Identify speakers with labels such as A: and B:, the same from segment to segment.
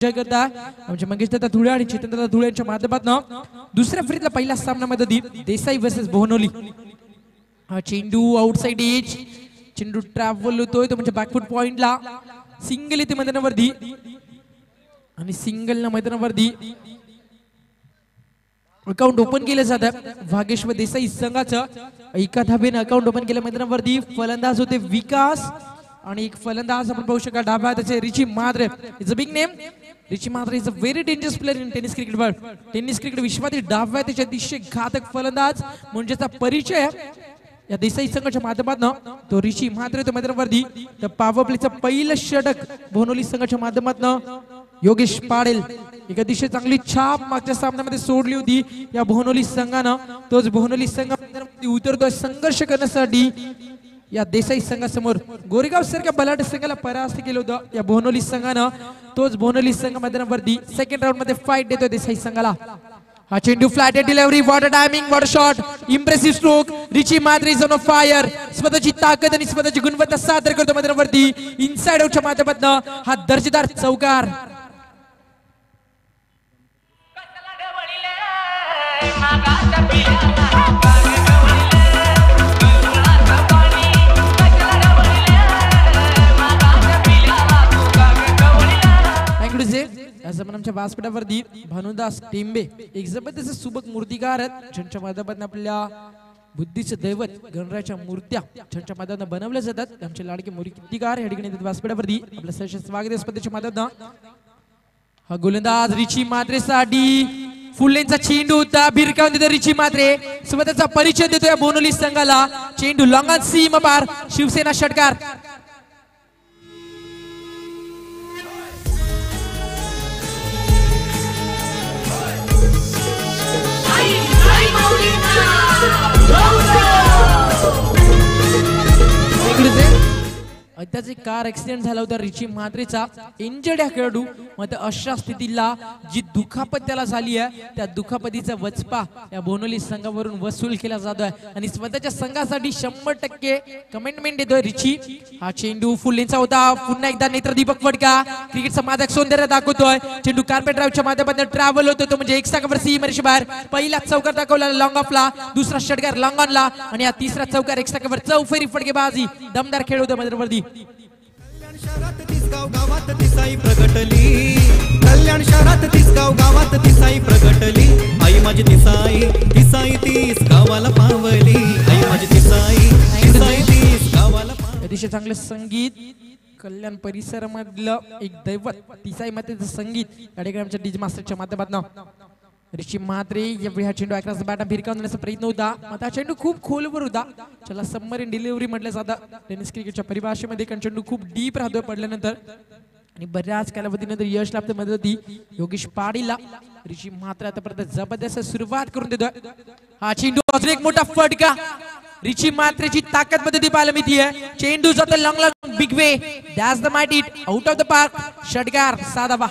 A: करता आमचे मंगेश दादा धुळे आणि चेतन दादा धुळे यांच्या माध्यमातून दुसऱ्या फेरीतला पहिला सामन्यामध्ये देसाई वर्सेस बोहनोली. चेंडू आउटसाइड एज, चेंडू ट्रॅव्हल होतोय तो म्हणजे बॅकफुट पॉइंटला. सिंगल येते मैदानावरती आणि सिंगलला मैदानावरती अकाउंट ओपन केलं जातं. भागेश्वर देसाई संघाचं एका धाब्याने अकाउंट ओपन केलं मैदानावरती. फलंदाज होते विकास आणि एक फलंदाज आपण पाहू शकता डाव्या हाताचे Richie Madre. Is a big name. Richie Madre is a very dangerous player in tennis cricket world. Tennis cricket विश्वातील डाव्या हाताचे अतिशय घातक फलंदाज म्हणजेचा परिचय या देसाई संघाच्या माध्यमातून तो रिची माद्रे तो मैदानावरती. तर पॉवर प्लेचं पहिलं षटक बोहनोली संघाच्या माध्यमातून योगेश पाडेल एक अतिशय चांगली छाप मागच्या सामन्यामध्ये सोडली होती या बोहनोली संघानं. तोच बोहनोली संघ उतरतोय संघर्ष करण्यासाठी या देसाई संघासमोर. गोरेगाव सारख्या बलाढ्य संघाला परास्त केलं होतं या बोहनोली संघानं. तोच बोहनोली संघ मैदानावरती सेकंड राऊंड मध्ये फाईट देतोय देसाई संघाला. हा चेंडू flat delivery, what a timing, what a shot, impressive stroke. Richie Madre is on fire. स्वतःची ताकद आणि स्वतःची गुणवत्ता सादर करतो मैदानावरती. इनसाइड आउटच्या माध्यमातून हा दर्जेदार चौकार. आमच्या व्यासपीठावरती भानुदास टेंबे एक जबरदस्त सुबक मूर्तिकार आहेत ज्यांच्या माध्यमातून आपल्या बुद्धीचं दैवत गणरायाच्या मूर्त्या ज्यांच्या माध्यमातून बनवल्या जातात. आमचे लाडके मूर्तिकार या ठिकाणी व्यासपीठावरती आपलं सहर्ष स्वागत आहे. स्पर्धेच्या माध्यमातून हा गोलंदाज रिची माद्रेसाठी फुल लेनचा चेंडू होता. भिरकावून देतो रिची माद्रे. स्वतःचा परिचय देतो या बोहनोली संघाला. चेंडू लॉंग सीमा पार. शिवसेना षटकार. त्याचा कार ऍक्सिडेंट झाला होता रिची माद्रेचा. इंजर्ड या खेळाडू मात्र अशा स्थितीला जी दुखापत त्याला झाली आहे त्या दुखापतीचा वचपा या बोहनोली संघावरून वसूल केला जातोय आणि स्वतःच्या संघासाठी 100% कमिटमेंट देतोय रिची. हा चेंडू फुल लेनचा होता. पुन्हा एकदा नेत्रदीपक फटका क्रिकेटचा मादक सौंदर्य दाखवतोय. चेंडू कार्पेट ड्राईव्हच्या माध्यमातून ट्रॅव्हल होतोय तो म्हणजे एक सागावर सीमेरेषे बाहेर. पहिला चौकार दाखवला लॉंग ऑफला, दुसरा षटकार लॉंग ऑनला आणि हा तिसरा चौकार एक सागावर चौफेरी फटकेबाजी. दमदार खेळ होता मैदानावरती.
B: शहरात तिसगाव गावात दिसाई प्रगटली. कल्याण शहरात तिसगाव गावात दिसाई प्रगटली. आई माझी दिसाई दिसाई तीस गावाला पावली. आई माझी दिसाई दिसाई तीस गावाला पावली.
A: अतिशय चांगलं संगीत कल्याण परिसरामधलं एक दैवत दिसाई मातेचं संगीत या ठिकाणी आमच्या डीजे मास्टरच्या माध्यमातून रिची माद्रे यावेळी हा चेंडू अकराचा बॅटा भिरकावून देण्याचा प्रयत्न होता. आता चेंडू खूप खोलवर होता. त्याला सबमरीन डिलिव्हरी म्हटलं जातं टेनिस क्रिकेटच्या परिभाषेमध्ये. कारण चेंडू खूप डीप राहतोय पडल्यानंतर आणि बऱ्याच कालावधीनंतर यश लाभते मदती योगेश पाडीला. रिची माद्रे आतापर्यंत जबरदस्त सुरुवात करून देतोय. हा चेंडू अजून एक मोठा फटका. रिची माद्रेची ताकद मध्ये ती पाहायला मिळतीये. चेंडू जातो long long big way. That's the might it out of the park. षटकार साधावा.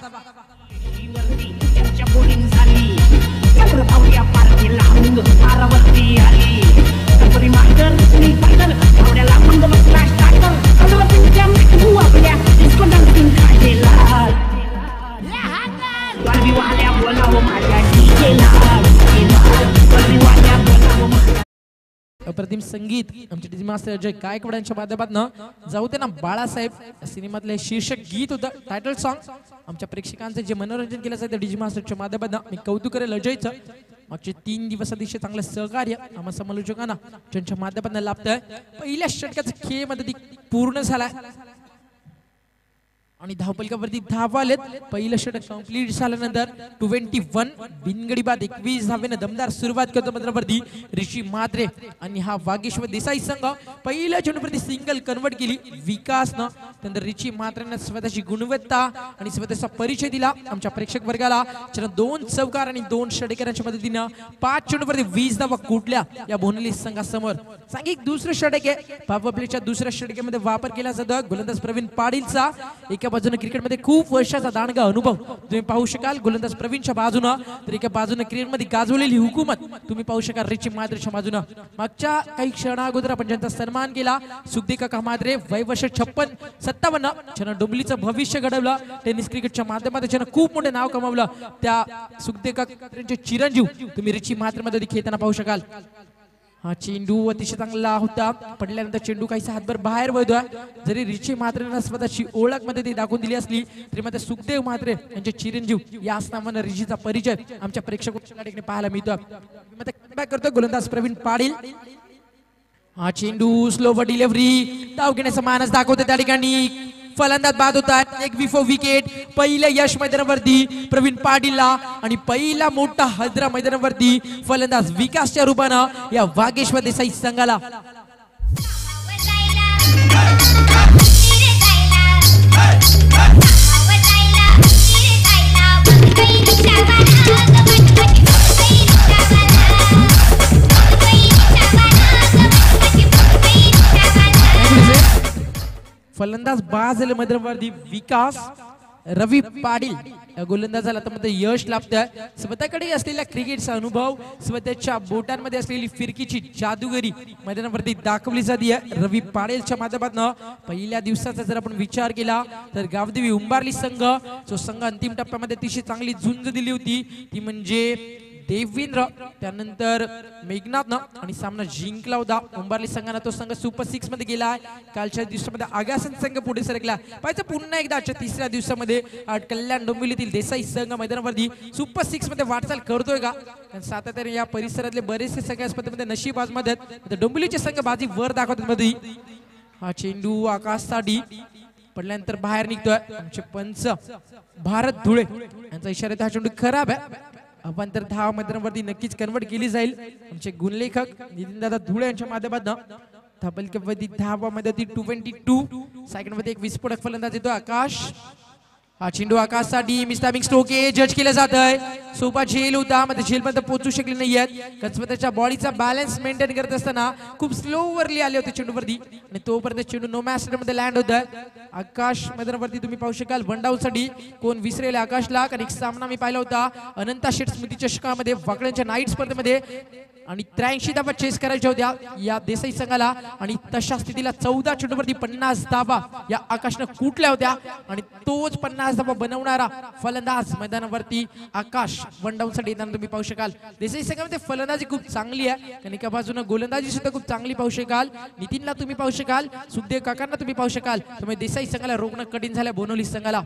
A: अप्रतिम संगीत आमचे डीजे मास्टर अजय गायकवाड यांच्या माध्यमातून जाऊ दे ना बाळासाहेब या सिनेमातलं शीर्षक गीत होतं टायटल सॉन्ग. आमच्या प्रेक्षकांचे जे मनोरंजन केलं जातं डीजे मास्टरच्या माध्यमातून मी कौतुक करेल अजयचं. मागचे 3 दिवस अतिशय चांगलं सहकार्य आम्हा समालोचकांना ज्यांच्या माध्यमातून लाभतंय. पहिल्या षटकाचा खेळ मध्ये पूर्ण झालाय आणि धावपलकावरती धावा आलेत. पहिलं षटक कंप्लीट झाल्यानंतर 21 बिनगडी बाद 21 धावेने दमदार सुरुवात करतो मैदानावरती रिची माद्रे आणि हा भागेश्वर देसाई संघ. पहिल्या चेंडूवरती सिंगल कन्वर्ट केली विकासनं. त्यानंतर रिची माद्रेने स्वतःची गुणवत्ता आणि स्वतःचा परिचय दिला आमच्या प्रेक्षक वर्गाला. 2 चौकार आणि 2 षटकारांच्या मदतीनं 5 चेंडूवरती 20 धावा कुठल्या या बोहनोली संघासमोर. सांगिक दुसरं षटक आहे. पॉवर प्लेच्या दुसऱ्या षटकामध्ये वापर केला जातो गोलंदाज प्रवीण पाटीलचा. एक एका बाजूने क्रिकेटमध्ये खूप वर्षाचा दांडगा अनुभव तुम्ही पाहू शकाल गोलंदाज प्रवीणच्या बाजूनं, तर एका बाजूने क्रिकेटमध्ये गाजवलेली हुकूमत तुम्ही पाहू शकाल रिची माद्रेच्या बाजूनं. मागच्या काही क्षणा अगोदर आपण ज्यांचा सन्मान केला सुखदेव काका माद्रे, वय वर्ष 56-57, ज्यानं डोंबिवलीचं भविष्य घडवलं, टेनिस क्रिकेटच्या माध्यमातून ज्यानं खूप मोठे नाव कमावलं, त्या सुखदेव काकांचे चिरंजीव तुम्ही रिची माद्रेमध्ये खेळताना पाहू शकाल. हा चेंडू अतिशय चांगला होता, पडल्यानंतर चेंडू काहीसा हातभर बाहेर वळतोय. जरी रिची मात्रेनं स्वतःची ओळख मध्ये ती दाखवून दिली असली तरी मात्र सुखदेव मात्रे यांचे चिरंजीव या नावानं रिचीचा परिचय आमच्या प्रेक्षकांच्या ठिकाणी पाहायला मिळतो. कमबॅक करतोय गोलंदाज प्रवीण पाटील. हा चेंडू स्लो डिलिव्हरी, धाव घेण्याचा मानस दाखवतो त्या ठिकाणी. फलंदाज बाद होतात. एक विफो विकेट. पहिलं यश मैदानावरती प्रवीण पाटीलला आणि पहिला मोठा हजरा मैदानावरती फलंदाज विकासच्या रूपानं या वागेश्वर देसाई संघाला. फलंदाज बाद झाले मैदानावरती विकास. रवी पाटील गोलंदाजाला आता यश लाभतंय. स्वतःकडे असलेला क्रिकेटचा अनुभव, स्वतःच्या बोटांमध्ये असलेली फिरकीची जादूगरी मैदानावरती दाखवली जाते. रवी पाटीलच्या माध्यमातून पहिल्या दिवसाचा जर आपण विचार केला तर गावदेवी उंबारली संघ, जो संघ अंतिम टप्प्यामध्ये अतिशय चांगली झुंज दिली होती, ती म्हणजे देवेंद्र, त्यानंतर मेघनाथनं आणि सामना जिंकला होता उंबारली संघानं. तो संघ सुपर 6 मध्ये गेला. कालच्या दिवसामध्ये आगासन संघ पुढे सरकला. पाहिजे पुन्हा एकदा आजच्या तिसऱ्या दिवसामध्ये कल्याण डोंबिवलीतील देसाई संघ मैदानावरती सुपर 6 मध्ये वाटचाल करतोय का? कारण सातत्याने या परिसरातले बरेचसे सगळ्या स्पर्धेमध्ये नशीबाजमध्ये डोंबिवलीचे संघ बाजी वर दाखवतात मध्ये. हा चेंडू आकाशसाठी पडल्यानंतर बाहेर निघतोय. आमचे पंच भारत धुळे यांचा इशारा, हा चेंडू खराब आहे. आपण तर धाव मैदानावरती नक्कीच कन्वर्ट केली जाईल. आमचे गुणलेखक नितीन दादा धुळे यांच्या माध्यमातून धाबलकेवरती धावामध्ये 22 सेकंडमध्ये एक विस्फोटक फलंदाज येतो आकाश. हा चेंडू आकाशसाठी मिस्टामिंग स्ट्रोक जज केलं जात आहे. सोपा झेल होता, मध्ये झेल पर्यंत पोहोचू शकले नाहीयेत. स्वतःच्या बॉडीचा बॅलन्स मेंटेन करत असताना खूप स्लोवरली आले होते चेंडूवरती आणि तोपर्यंत चेंडू नो मॅच मध्ये लँड होत आहे. आकाश मैदानावरती तुम्ही पाहू शकाल वन डाऊन साठी कोण विसरेल आकाशला. कारण एक सामना मी पाहिला होता अनंता शेठ स्मृती चषकामध्ये वाकड्यांच्या नाईट स्पर्धेमध्ये आणि 83 धावा चेस करायच्या होत्या या देसाई संघाला आणि तशा स्थितीला 14 चेंडूवरती 50 धावा या आकाशनं कुठल्या होत्या आणि तोच 50 धावा बनवणारा फलंदाज मैदानावरती आकाश वन डाऊन साठी येताना तुम्ही पाहू शकाल. देसाई संघामध्ये फलंदाजी खूप चांगली आहे कारण एका बाजूने गोलंदाजी सुद्धा खूप चांगली पाहू शकाल. नितीनला तुम्ही पाहू शकाल, सुखदेव काकांना तुम्ही पाहू शकाल. त्यामुळे देसाई संघाला रोखणं कठीण झालं बोनोली संघाला.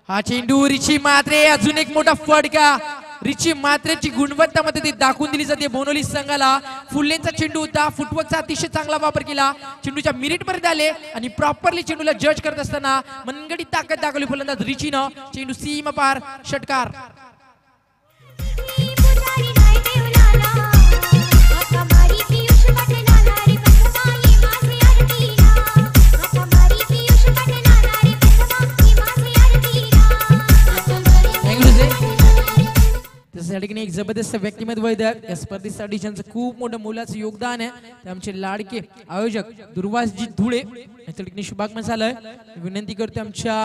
A: हा चेंडू रिची मात्रे, अजून एक मोठा फटका. रिची मात्रेची गुणवत्ता मध्ये ती दाखवून दिली जाते बोनोली संघाला. फुल्लेंचा चेंडू होता, फुटवर्कचा अतिशय चांगला वापर केला. चेंडूच्या मिनिट पर्यंत आले आणि प्रॉपरली चेंडूला जज करत असताना मनगडी ताकद दाखवली फलंदाज रिचीनं. चेंडू सीमा पार षटकार. त्यासाठी एक जबरदस्त व्यक्तिमत्व या स्पर्धेसाठी ज्यांचं खूप मोठं मोलाचं योगदान आहे ते आमचे लाडके आयोजक दुर्वासजी धुळे या ठिकाणी शुभागमन झालंय. विनंती करतो आमच्या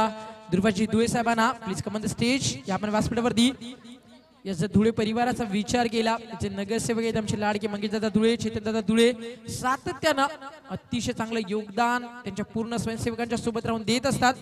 A: दुर्वासजी धुळे साहेबांना please come on the stage. या आपण व्यासपीठावरती याचा धुळे परिवाराचा विचार केला. त्याचे नगरसेवक आहेत आमचे लाडके मंगेशदादा धुळे, चेतनदादा धुळे, सातत्यानं अतिशय चांगलं योगदान त्यांच्या पूर्ण स्वयंसेवकांच्या सोबत राहून देत असतात.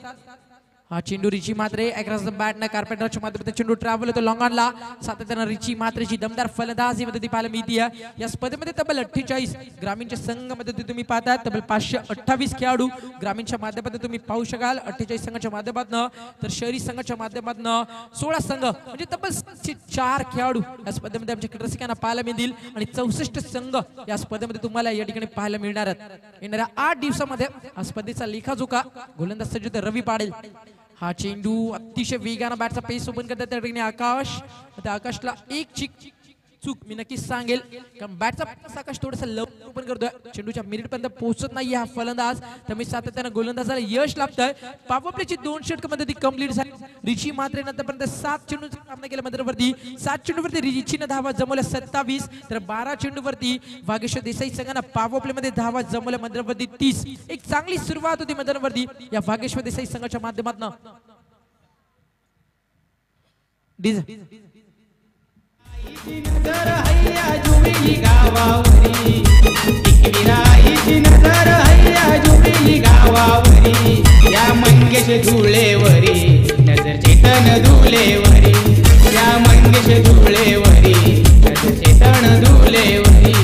A: हा चेंडू Richie Matre across the bat ना कार्पेटरच्या माध्यमातून चेंडू ट्रॅव्हल होतो लॉंग ऑनला. सातत्यानं रिची मात्रेची दमदार फलंदाजी मध्ये ती पाहायला मिळते. या स्पर्धेमध्ये तब्बल 48 ग्रामीणच्या संघामध्ये तुम्ही पाहतात तब्बल 528 खेळाडू ग्रामीणच्या माध्यमातून तुम्ही पाहू शकाल. 48 संघाच्या माध्यमातून तर शहरी संघाच्या माध्यमातून 16 संघ म्हणजे तब्बल 4 खेळाडू या स्पर्धेमध्ये आमच्या रसिकांना पाहायला मिळतील आणि 64 संघ या स्पर्धेमध्ये तुम्हाला या ठिकाणी पाहायला मिळणार आहेत. येणाऱ्या 8 दिवसामध्ये या स्पर्धेचा लेखाजोखा गोलंदाज सज्ज रवी पाटील. हा चेंडू अतिशय वेगानं बॅटचा पेस ओपन करतात त्या ठिकाणी आकाश. त्या आकाशला एक चिक चूक मी नक्कीच सांगेल, कारण बॅटचा आकाश थोडासा लवकर ओपन करतोय, चेंडूच्या मिनिट पर्यंत पोहोचत नाही हा फलंदाज, त्यामुळे सातत्याने गोलंदाजाला यश लाभतंय. पॉवर प्लेची 2 षटकांमध्ये ती कंप्लीट झाली. रिची मात्रे नंतरपर्यंत 7 चेंडूंचा सामना केला मध्यवरती. 7 चेंडूवरती रिचीने धावा जमवल्या 27, तर 12 चेंडूवरती भागेश्वर देसाई संघाने पॉवर प्ले मध्ये धावा जमवल्या मध्यवरती 30. एक चांगली सुरुवात होती मध्यवरती या भागेश्वर देसाई संघाच्या माध्यमातून.
C: नजर हैया जुबिली गावावरी, एकविराईची नजर हैया जुबिली गावावरी, या मंगेश धुळेवरी नजर चेतन धुळेवरी, या मंगेश धुळेवरी नजर चेतन धुळेवरी,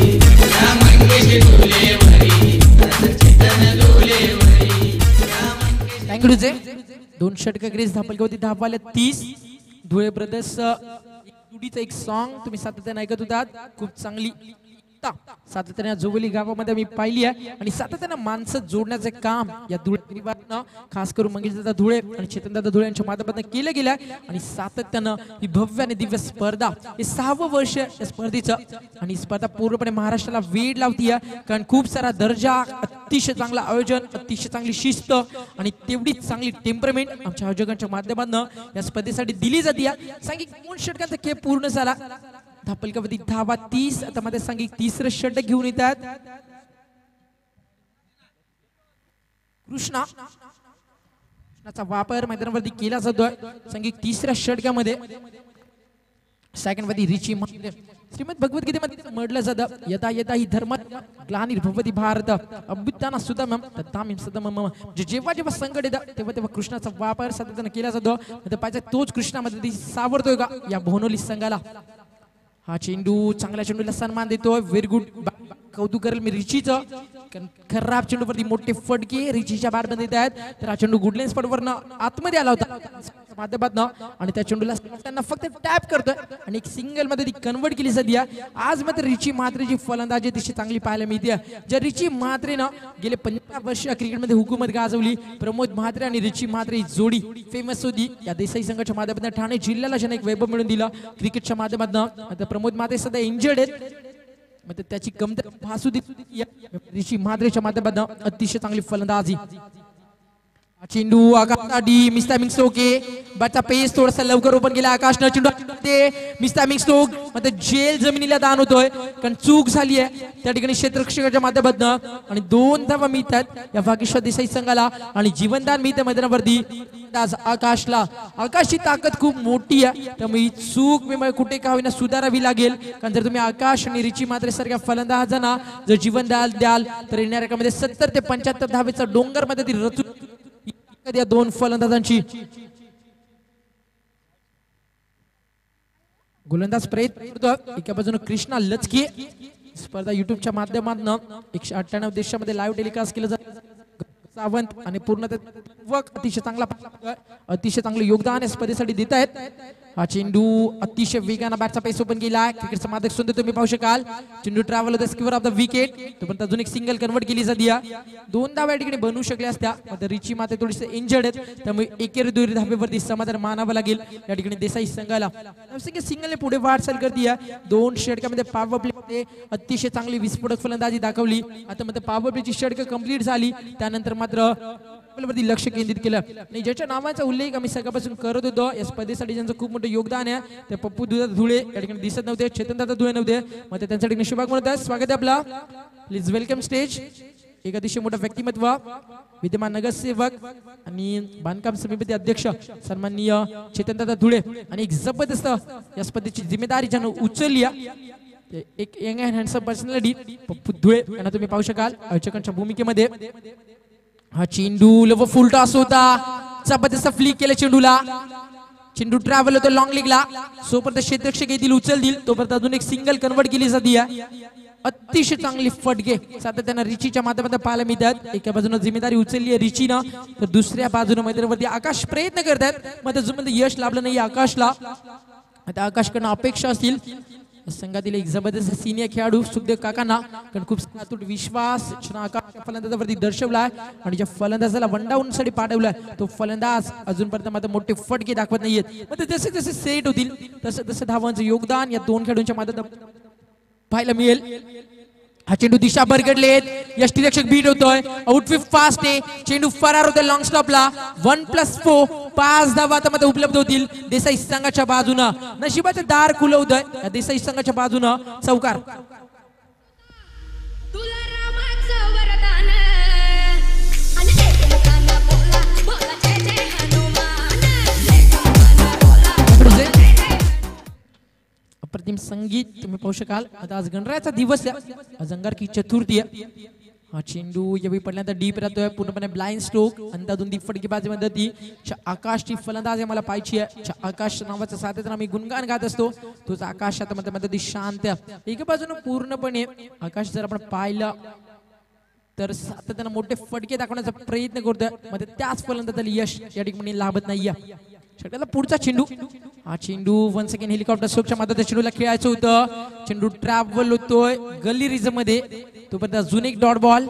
C: या मंगेश धुळेवरी नजर चेतन धुळेवरी.
A: थँक्यू जे 2 षटक ग्रेस धापलगावती धावाले 30. धुळे ब्रदर्स जुडीचं एक सॉन्ग तुम्ही सातत्याने ऐकत होतात, खूप चांगली सातत्याने जोवली गावामध्ये मी पाहिली आहे आणि सातत्याने माणसं जोडण्याचे काम या धुळे परिवारानं खास करून मंगेशदादा धुळे आणि चेतनदादा धुळे यांच्या माध्यमातून केलं गेलं आणि सातत्यानं ही भव्य आणि दिव्य स्पर्धा, हे 6वं वर्ष या स्पर्धेचं आणि स्पर्धा पूर्णपणे महाराष्ट्राला वेड लावतीये, कारण खूप सारा दर्जा, अतिशय चांगलं आयोजन, अतिशय चांगली शिस्त आणि तेवढीच चांगली टेम्परमेंट आमच्या आयोजकांच्या माध्यमातून या स्पर्धेसाठी दिली जाते. सांगिक 2 षटकांचा खेळ पूर्ण झाला. धापलगावती धावा 30. आता मध्ये सांगिक 3रं षटक घेऊन येतात. कृष्णाचा वापर मैदानावरती केला जातोय. सांगिक 3रं षटकामध्ये सेकंड वरती रिची श्रीमद भगवद्गीतेमध्ये म्हटलं जातं, यदा यदा ही धर्म ग्लानिर्भवति भारत अभ्युत्थानं सुतमं तदानीं सततं. जेव्हा जेव्हा संकट येतं तेव्हा तेव्हा कृष्णाचा वापर सातत्याने केला जातो. पाहिजे तोच कृष्णामध्ये सावरतोय का या भोनोली संघाला. हा चेंडू चांगल्या चेंडूला सन्मान देतोय. व्हेरी गुड, कौतुक करेल मी रिचीचं, खराब चेंडूवरती मोठे फटके रिचीच्या बॅट मध्ये येत आहेत. तर हा चेंडू गुडलेन स्पॉटवरनं आतमध्ये आला होता माध्यमातून आणि त्या चेंडूला त्यांना फक्त टॅप करतोय आणि एक सिंगल मध्ये ती कन्वर्ट केली जाते. आज मात्र रिची म्हात्रेची फलंदाजी अतिशय चांगली पाहायला मिळते. ज्या रिची म्हात्रेनं गेले 50 वर्ष क्रिकेटमध्ये हुकूमत गाजवली. प्रमोद म्हात्रे आणि रिची म्हात्रे ही जोडी फेमस होती या देसाई संघाच्या माध्यमातून. ठाणे जिल्ह्याला ज्याने एक वैभव मिळवून दिला क्रिकेटच्या माध्यमातून. आता प्रमोद म्हात्रे सध्या इंजर्ड आहेत, मग त्याची कमतरता भासू देत रिची म्हात्रेच्या माध्यमातून अतिशय चांगली फलंदाजी. चेंडू आकाश मिस टायमिंग स्ट्रोक आहे. बॅटचा पेस थोडासा लवकर ओपन केला आकाशनं. चेंडू मिस टायमिंग स्ट्रोक मध्ये जेल जमिनीला दान होतोय, कारण चूक झाली आहे त्या ठिकाणी क्षेत्ररक्षकाच्या माध्यमातून आणि 2 धावा मिळतात या भागेश्वर देसाई संघाला आणि जीवनदान मिळते मैदानावरती आकाशला. आकाशची ताकद खूप मोठी आहे, त्यामुळे चूक कुठे का होईना सुधारावी लागेल, कारण जर तुम्ही आकाश आणि रिची म्हात्रे सारख्या फलंदाजांना जर जीवनदान द्याल तर येणाऱ्या काळामध्ये 70 ते 75 धावेचा डोंगर मध्ये ती रचून या 2 फलंदाजांची. गोलंदाज प्रयत्न करतो. एका बाजूने कृष्णा लचके. स्पर्धा युट्यूबच्या माध्यमातून 198 देशामध्ये लाईव्ह टेलिकास्ट केलं जातं. सावंत आणि पूर्णतः अतिशय चांगलं योगदान या स्पर्धेसाठी देत आहेत. हा चेंडू अतिशय वेगाने बॅटचा पेस ओपन केला. क्रिकेटचा मादक सुंदर तुम्ही पाहू शकाल. चेंडू ट्रॅव्हल होता स्क्वेअर ऑफ द विकेट. तोपर्यंत अजून एक सिंगल कन्वर्ट केली जाते. 2 धावा या ठिकाणी बनवू शकल्या असत्या, मात्र रिची मात्र थोडीसे इंजर्ड आहेत, त्यामुळे एकेरी 2 धावेवरती समाधान मानावं लागेल या ठिकाणी देसाई संघाला. सिंगलने पुढे वाटचाल करते. 2 षटकामध्ये पॉवर प्ले मध्ये अतिशय चांगली विस्फोटक फलंदाजी दाखवली. आता मध्ये पॉवर प्लेची षटकं कंप्लीट झाली, त्यानंतर मात्र वरती लक्ष केंद्रित केलं आणि ज्याच्या नावाचा उल्लेख आम्ही सकाळपासून करत होतो या स्पर्धेसाठी ज्यांचं खूप मोठं योगदान आहे ते पप्पू धुळे या ठिकाणी दिसत नव्हते, चेतनदादा धुळे नव्हते, मग त्यांच्या ठिकाणी शुभाग म्हणत आहे. स्वागत आहे आपला. Please welcome stage. एक अतिशय मोठं व्यक्तिमत्व, विद्यमान नगरसेवक आणि बांधकाम समिती अध्यक्ष सन्माननीय चेतनदादा धुळे आणि एक जबरदस्त या स्पर्धेची जिम्मेदारी ज्यानं उचलली एक young and handsome personality Pappu Dhule यांना तुम्ही पाहू शकाल आयोजकांच्या भूमिकेमध्ये. हा चेंडू लव फुल टॉस होता, जबरदस्त फ्लिक केलं चेंडूला. चेंडू ट्रॅव्हल होतो लॉंग लेगला, सोबत क्षेत्ररक्षक येतील उचल देईल, तोपर्यंत अजून एक सिंगल कन्वर्ट केली जाते. अतिशय चांगली फटके सातत्यानं रिचीच्या माध्यमातून पाहायला मिळतात. एका बाजूने जिम्मेदारी उचलली आहे रिचीनं, तर दुसऱ्या बाजूने मैदानावरती आकाश प्रयत्न करतात, मात्र अजून यश लाभलं नाही आकाशला. आता आकाशकडनं अपेक्षा असतील संघातील एक जबरदस्त सिनियर खेळाडू सुखदेव काकांना कारण खूप अतूट विश्वास फलंदाजावरती दर्शवलाय आणि ज्या फलंदाजाला वंडावूनसाठी पाठवलाय तो फलंदाज अजूनपर्यंत मात्र मोठे फटके दाखवत नाहीयेत. मग जसे जसे सेट होतील तसं तसं धावांचं योगदान या दोन खेळाडूंच्या माध्यमातून पाहायला मिळेल. हा चेंडू दिशा बरगडलेत, यष्टीरक्षक बीट होतोय, आउटफिट फास्ट आहे, चेंडू फरार होतोय लॉंग स्टॉपला. 1+4 5 धावा आता मध्ये उपलब्ध होतील देसाई संघाच्या बाजूनं. नशिबाचे दार खुलवतोय या देसाई संघाच्या बाजूनं चौकार. अप्रतिम संगीत तुम्ही पाहू शकाल. आता आज गणरायाचा दिवस आहे, आज अंगारकी चतुर्थी आहे. हा चेंडू यावेळी पडल्यानंतर डीप राहतोय, पूर्णपणे ब्लाइंड स्ट्रोक. अंदाजून दी फटकेबाजी मदती आकाशची फलंदाज आहे मला पाहिजे आहे. आकाश नावाचा साथीदार आम्ही गुणगान गात असतो, तोच आकाश आता मदती शांत आहे. एका बाजूने पूर्णपणे आकाश जर आपण पाहिलं तर सातत्यानं मोठे फटके दाखवण्याचा प्रयत्न करतोय, मध्ये त्याच फलंदाजाला यश या ठिकाणी लाभत नाहीये. षटकाला पुढचा चेंडू, हा चेंडू वन सेकंड हेलिकॉप्टर स्ट्रोकच्या मदतीने चेंडूला खेळायचं होतं. चेंडू ट्रॅव्हल होतोय गल्ली रिजम मध्ये, तोपर्यंत अजून एक डॉट बॉल.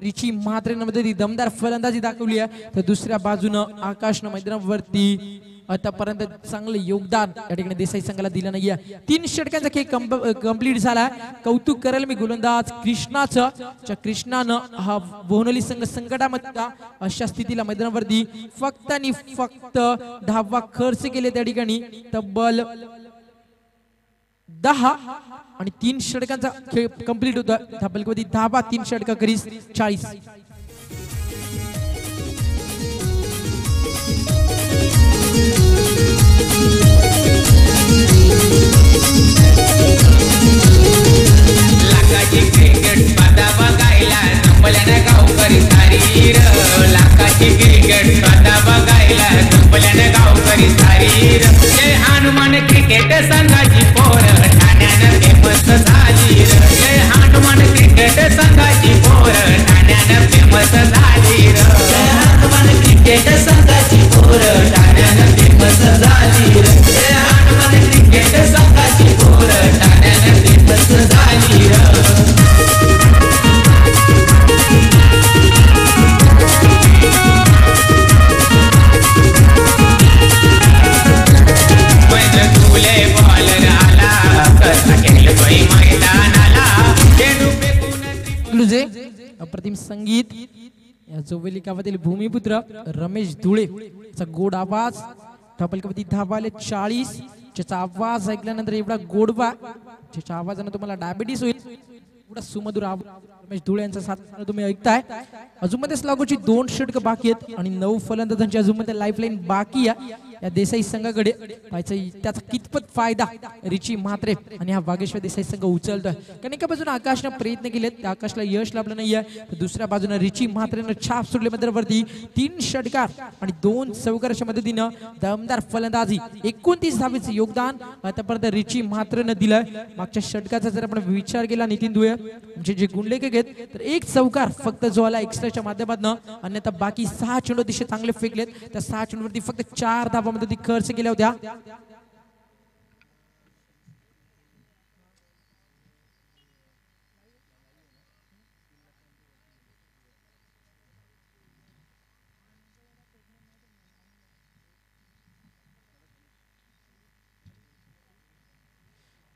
A: रिची म्हात्रेनं मध्ये दमदार फलंदाजी दाखवली आहे, तर दुसऱ्या बाजूनं आकाशनं मैदानावरती आतापर्यंत चांगलं योगदान या ठिकाणी देसाई संघाला दिलं नाहीये. 3 षटकांचा खेळ कंप्लीट झाला. कौतुक करेल मी गोलंदाज कृष्णाचं. कृष्णानं हा बोहनोली संघ संकटामध्ये अशा स्थितीला मैदानावरती फक्त आणि फक्त धावा खर्च केले त्या ठिकाणी तब्बल 10 आणि 3 षटकांचा खेळ कंप्लीट होता. धाबलकवती धावा 3 षटका करीस 40.
C: लाखाची क्रिकेट स्पर्धा बघायला संपल्यानं गावकरी सारीर. लाखाची क्रिकेट स्पर्धा बघायला संपल्यानं गावकरी सारीर. जय हनुमान क्रिकेट संघाची पोर ठाण्यानं फेमस झाली. जय हनुमान क्रिकेट संघाची पोर ठाण्यानं फेमस झाली. जय हनुमान क्रिकेट संघाची पोर ठाण्यानं फेमस झाली. जय हनुमान क्रिकेट संघाची पोर ठाण्यानं फेमस झाली.
A: अप्रतिम संगीत या जोवेली गावातील भूमिपुत्र रमेश धुळे चा गोड आवाज. धबलकवती धावाले 40. ज्याचा आवाज ऐकल्यानंतर एवढा गोडवा, ज्याच्या आवाजाने तुम्हाला डायबिटीस होईल, एवढा सुमधुर आवाज रमेश धुळे यांचा साथ तुम्ही ऐकताय. अजून मध्ये लागूची 2 षटक बाकी आहेत आणि 9 फलंदाजांची अजून मध्ये लाईफलाईन बाकी आहे. या देसाई संघाकडे त्याचा कितपत फायदा रिची म्हात्रे आणि हा वागेश्वर देसाई संघ उचलतोय. कारण एका बाजूने आकाशने प्रयत्न केलेत, त्या आकाशला यश लाभलं नाहीये, तर दुसऱ्या बाजूने रिची म्हात्रेनं छाप सोडले मैदानावरती. 3 षटकार आणि 2 चौकाराच्या मदतीनं दमदार फलंदाजी 29 धावेचं योगदान आतापर्यंत रिची म्हात्रेनं दिलंय. मागच्या षटकाचा जर आपण विचार केला नितीन दुये म्हणजे जे गुणलेखे घेत तर 1 चौकार फक्त जो आला एक्स्ट्राच्या माध्यमातून, अन्यथा बाकी 6 चेंडू दिशे चांगले फेकलेत. त्या 6 चेंडूवरती फक्त 4 धावा मध्ये खर्च केल्या होत्या.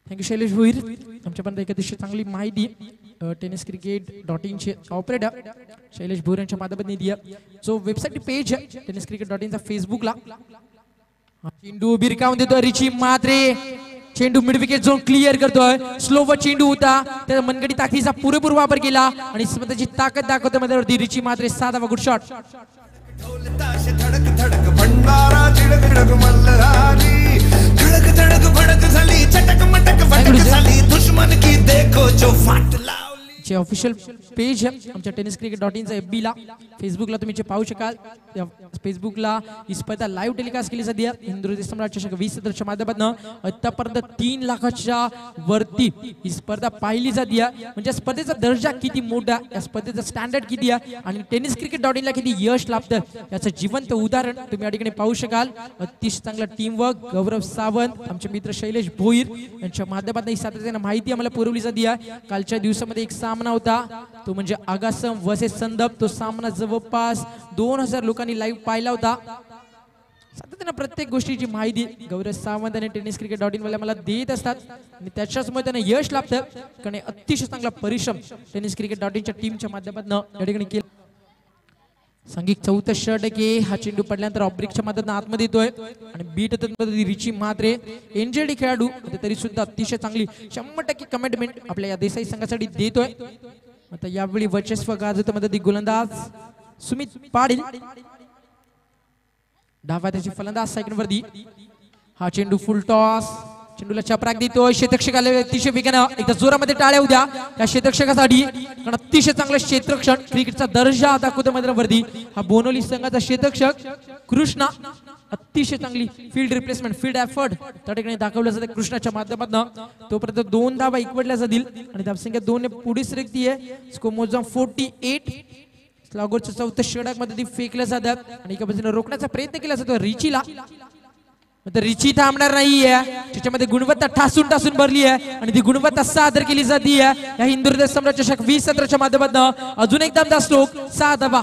A: थँक्यू शैलेश भोईर, आमच्यापर्यंत एक अतिशय चांगली माहिती टेनिस क्रिकेट.in चे ऑपरेटर शैलेश भोईर यांच्या माध्यमातून दिली. जो वेबसाईट पेज आहे टेनिस क्रिकेट.in चा फेसबुकला. चेंडू बिरकावून देतोय रिची म्हात्रे. चेंडू मिड विकेट झोन क्लिअर करतोय. स्लो चेंडू होता, त्या मनगडी ताकदीचा पुरेपूर वापर केला आणि स्वतःची ताकद दाखवतोय मैदानावरती रिची म्हात्रे. 7वा गुड शॉट.
D: धडक धडक भंडारा चिडक चिडक मल्हारी. धडक धडक भडक झाली चटक मटक फटक झाली. दुश्मन की देखो जो फाट लावली.
A: ऑफिशियल पेज आहे आमच्या tenniscricket.in चा FB ला, फेसबुकला तुम्ही जे पाहू शकाल. फेसबुकला ही स्पर्धा लाईव्ह टेलिकास्ट केली जाते. हिंदुस्थान सम्राट चषक 2017 च्या माध्यमातून आतापर्यंत 3 लाखाच्या वरती ही स्पर्धा पाहिली जाते. म्हणजे स्पर्धेचा दर्जा किती मोठा, या स्पर्धेचा स्टँडर्ड किती आहे आणि tenniscricket.in ला किती यश लाभतं याचं जिवंत उदाहरण तुम्ही या ठिकाणी पाहू शकाल. अतिशय चांगला टीम वर्क, गौरव सावंत, आमचे मित्र शैलेश भोईर यांच्या माध्यमातून ही सातत्याने माहिती आम्हाला पुरवली जाते. कालच्या दिवसामध्ये एक सामना होता, तो म्हणजे आगासम वर्सेस संदप. तो सामना जवळपास 2000 लोकांनी लाईव्ह पाहिला होता. सातत्याने प्रत्येक गोष्टीची माहिती गौरव सावंत आणि tenniscricket.in वाले मला देत असतात आणि त्याच्याचमुळे त्यांना यश लाभतं. कारण अतिशय चांगला परिश्रम tenniscricket.in च्या टीमच्या माध्यमातून या ठिकाणी केला. संगीत चौथं षटके, हा चेंडू पडल्यानंतर ऑब्रिकच्या मदतीने आतमध्ये येतोय आणि बीट रिची म्हात्रे एनजेडी खेळाडू तरी सुद्धा अतिशय चांगली 100% कमिटमेंट आपल्या या देसाई संघासाठी देतोय. आता यावेळी वर्चस्व गाजवतो मदती गोलंदाज सुमित पाटील. डावा त्याची फलंदाज सेकंड वरती. हा चेंडू फुल टॉस, चेंडूला चपराक देतोय क्षेत्ररक्षकाला अतिशय वेगानं एकदा जोरामध्ये टाळ्या उद्या या क्षेत्ररक्षकासाठी. कारण अतिशय चांगलं क्षेत्ररक्षण, क्रिकेटचा दर्जा दाखवतो मैदानावरती. हा बोनोली संघाचा क्षेत्ररक्षक कृष्णा, अतिशय चांगली फील्ड रिप्लेसमेंट, फील्ड एफर्ट त्या ठिकाणी दाखवलं जातं कृष्णाच्या माध्यमातून. तोपर्यंत 2 धावा इकवडल्या जातील आणि धावसंख्या 2 ने पुढे सरकतीये. स्कोर मोजाम 48. स्लॉगरच्या चौथ्या षटक मध्ये ती फेकल्या जातात आणि एका बाजूने रोखण्याचा प्रयत्न केला जातो रिचीला. तर रिची थांबणार नाहीये, त्याच्यामध्ये गुणवत्ता ठासून भरली आहे आणि ती गुणवत्ता सादर केली जाते या हिंदुस्थान सम्राट चषक 2017 च्या माध्यमातून. अजून एक दमदार स्ट्रोक, 6 धावा.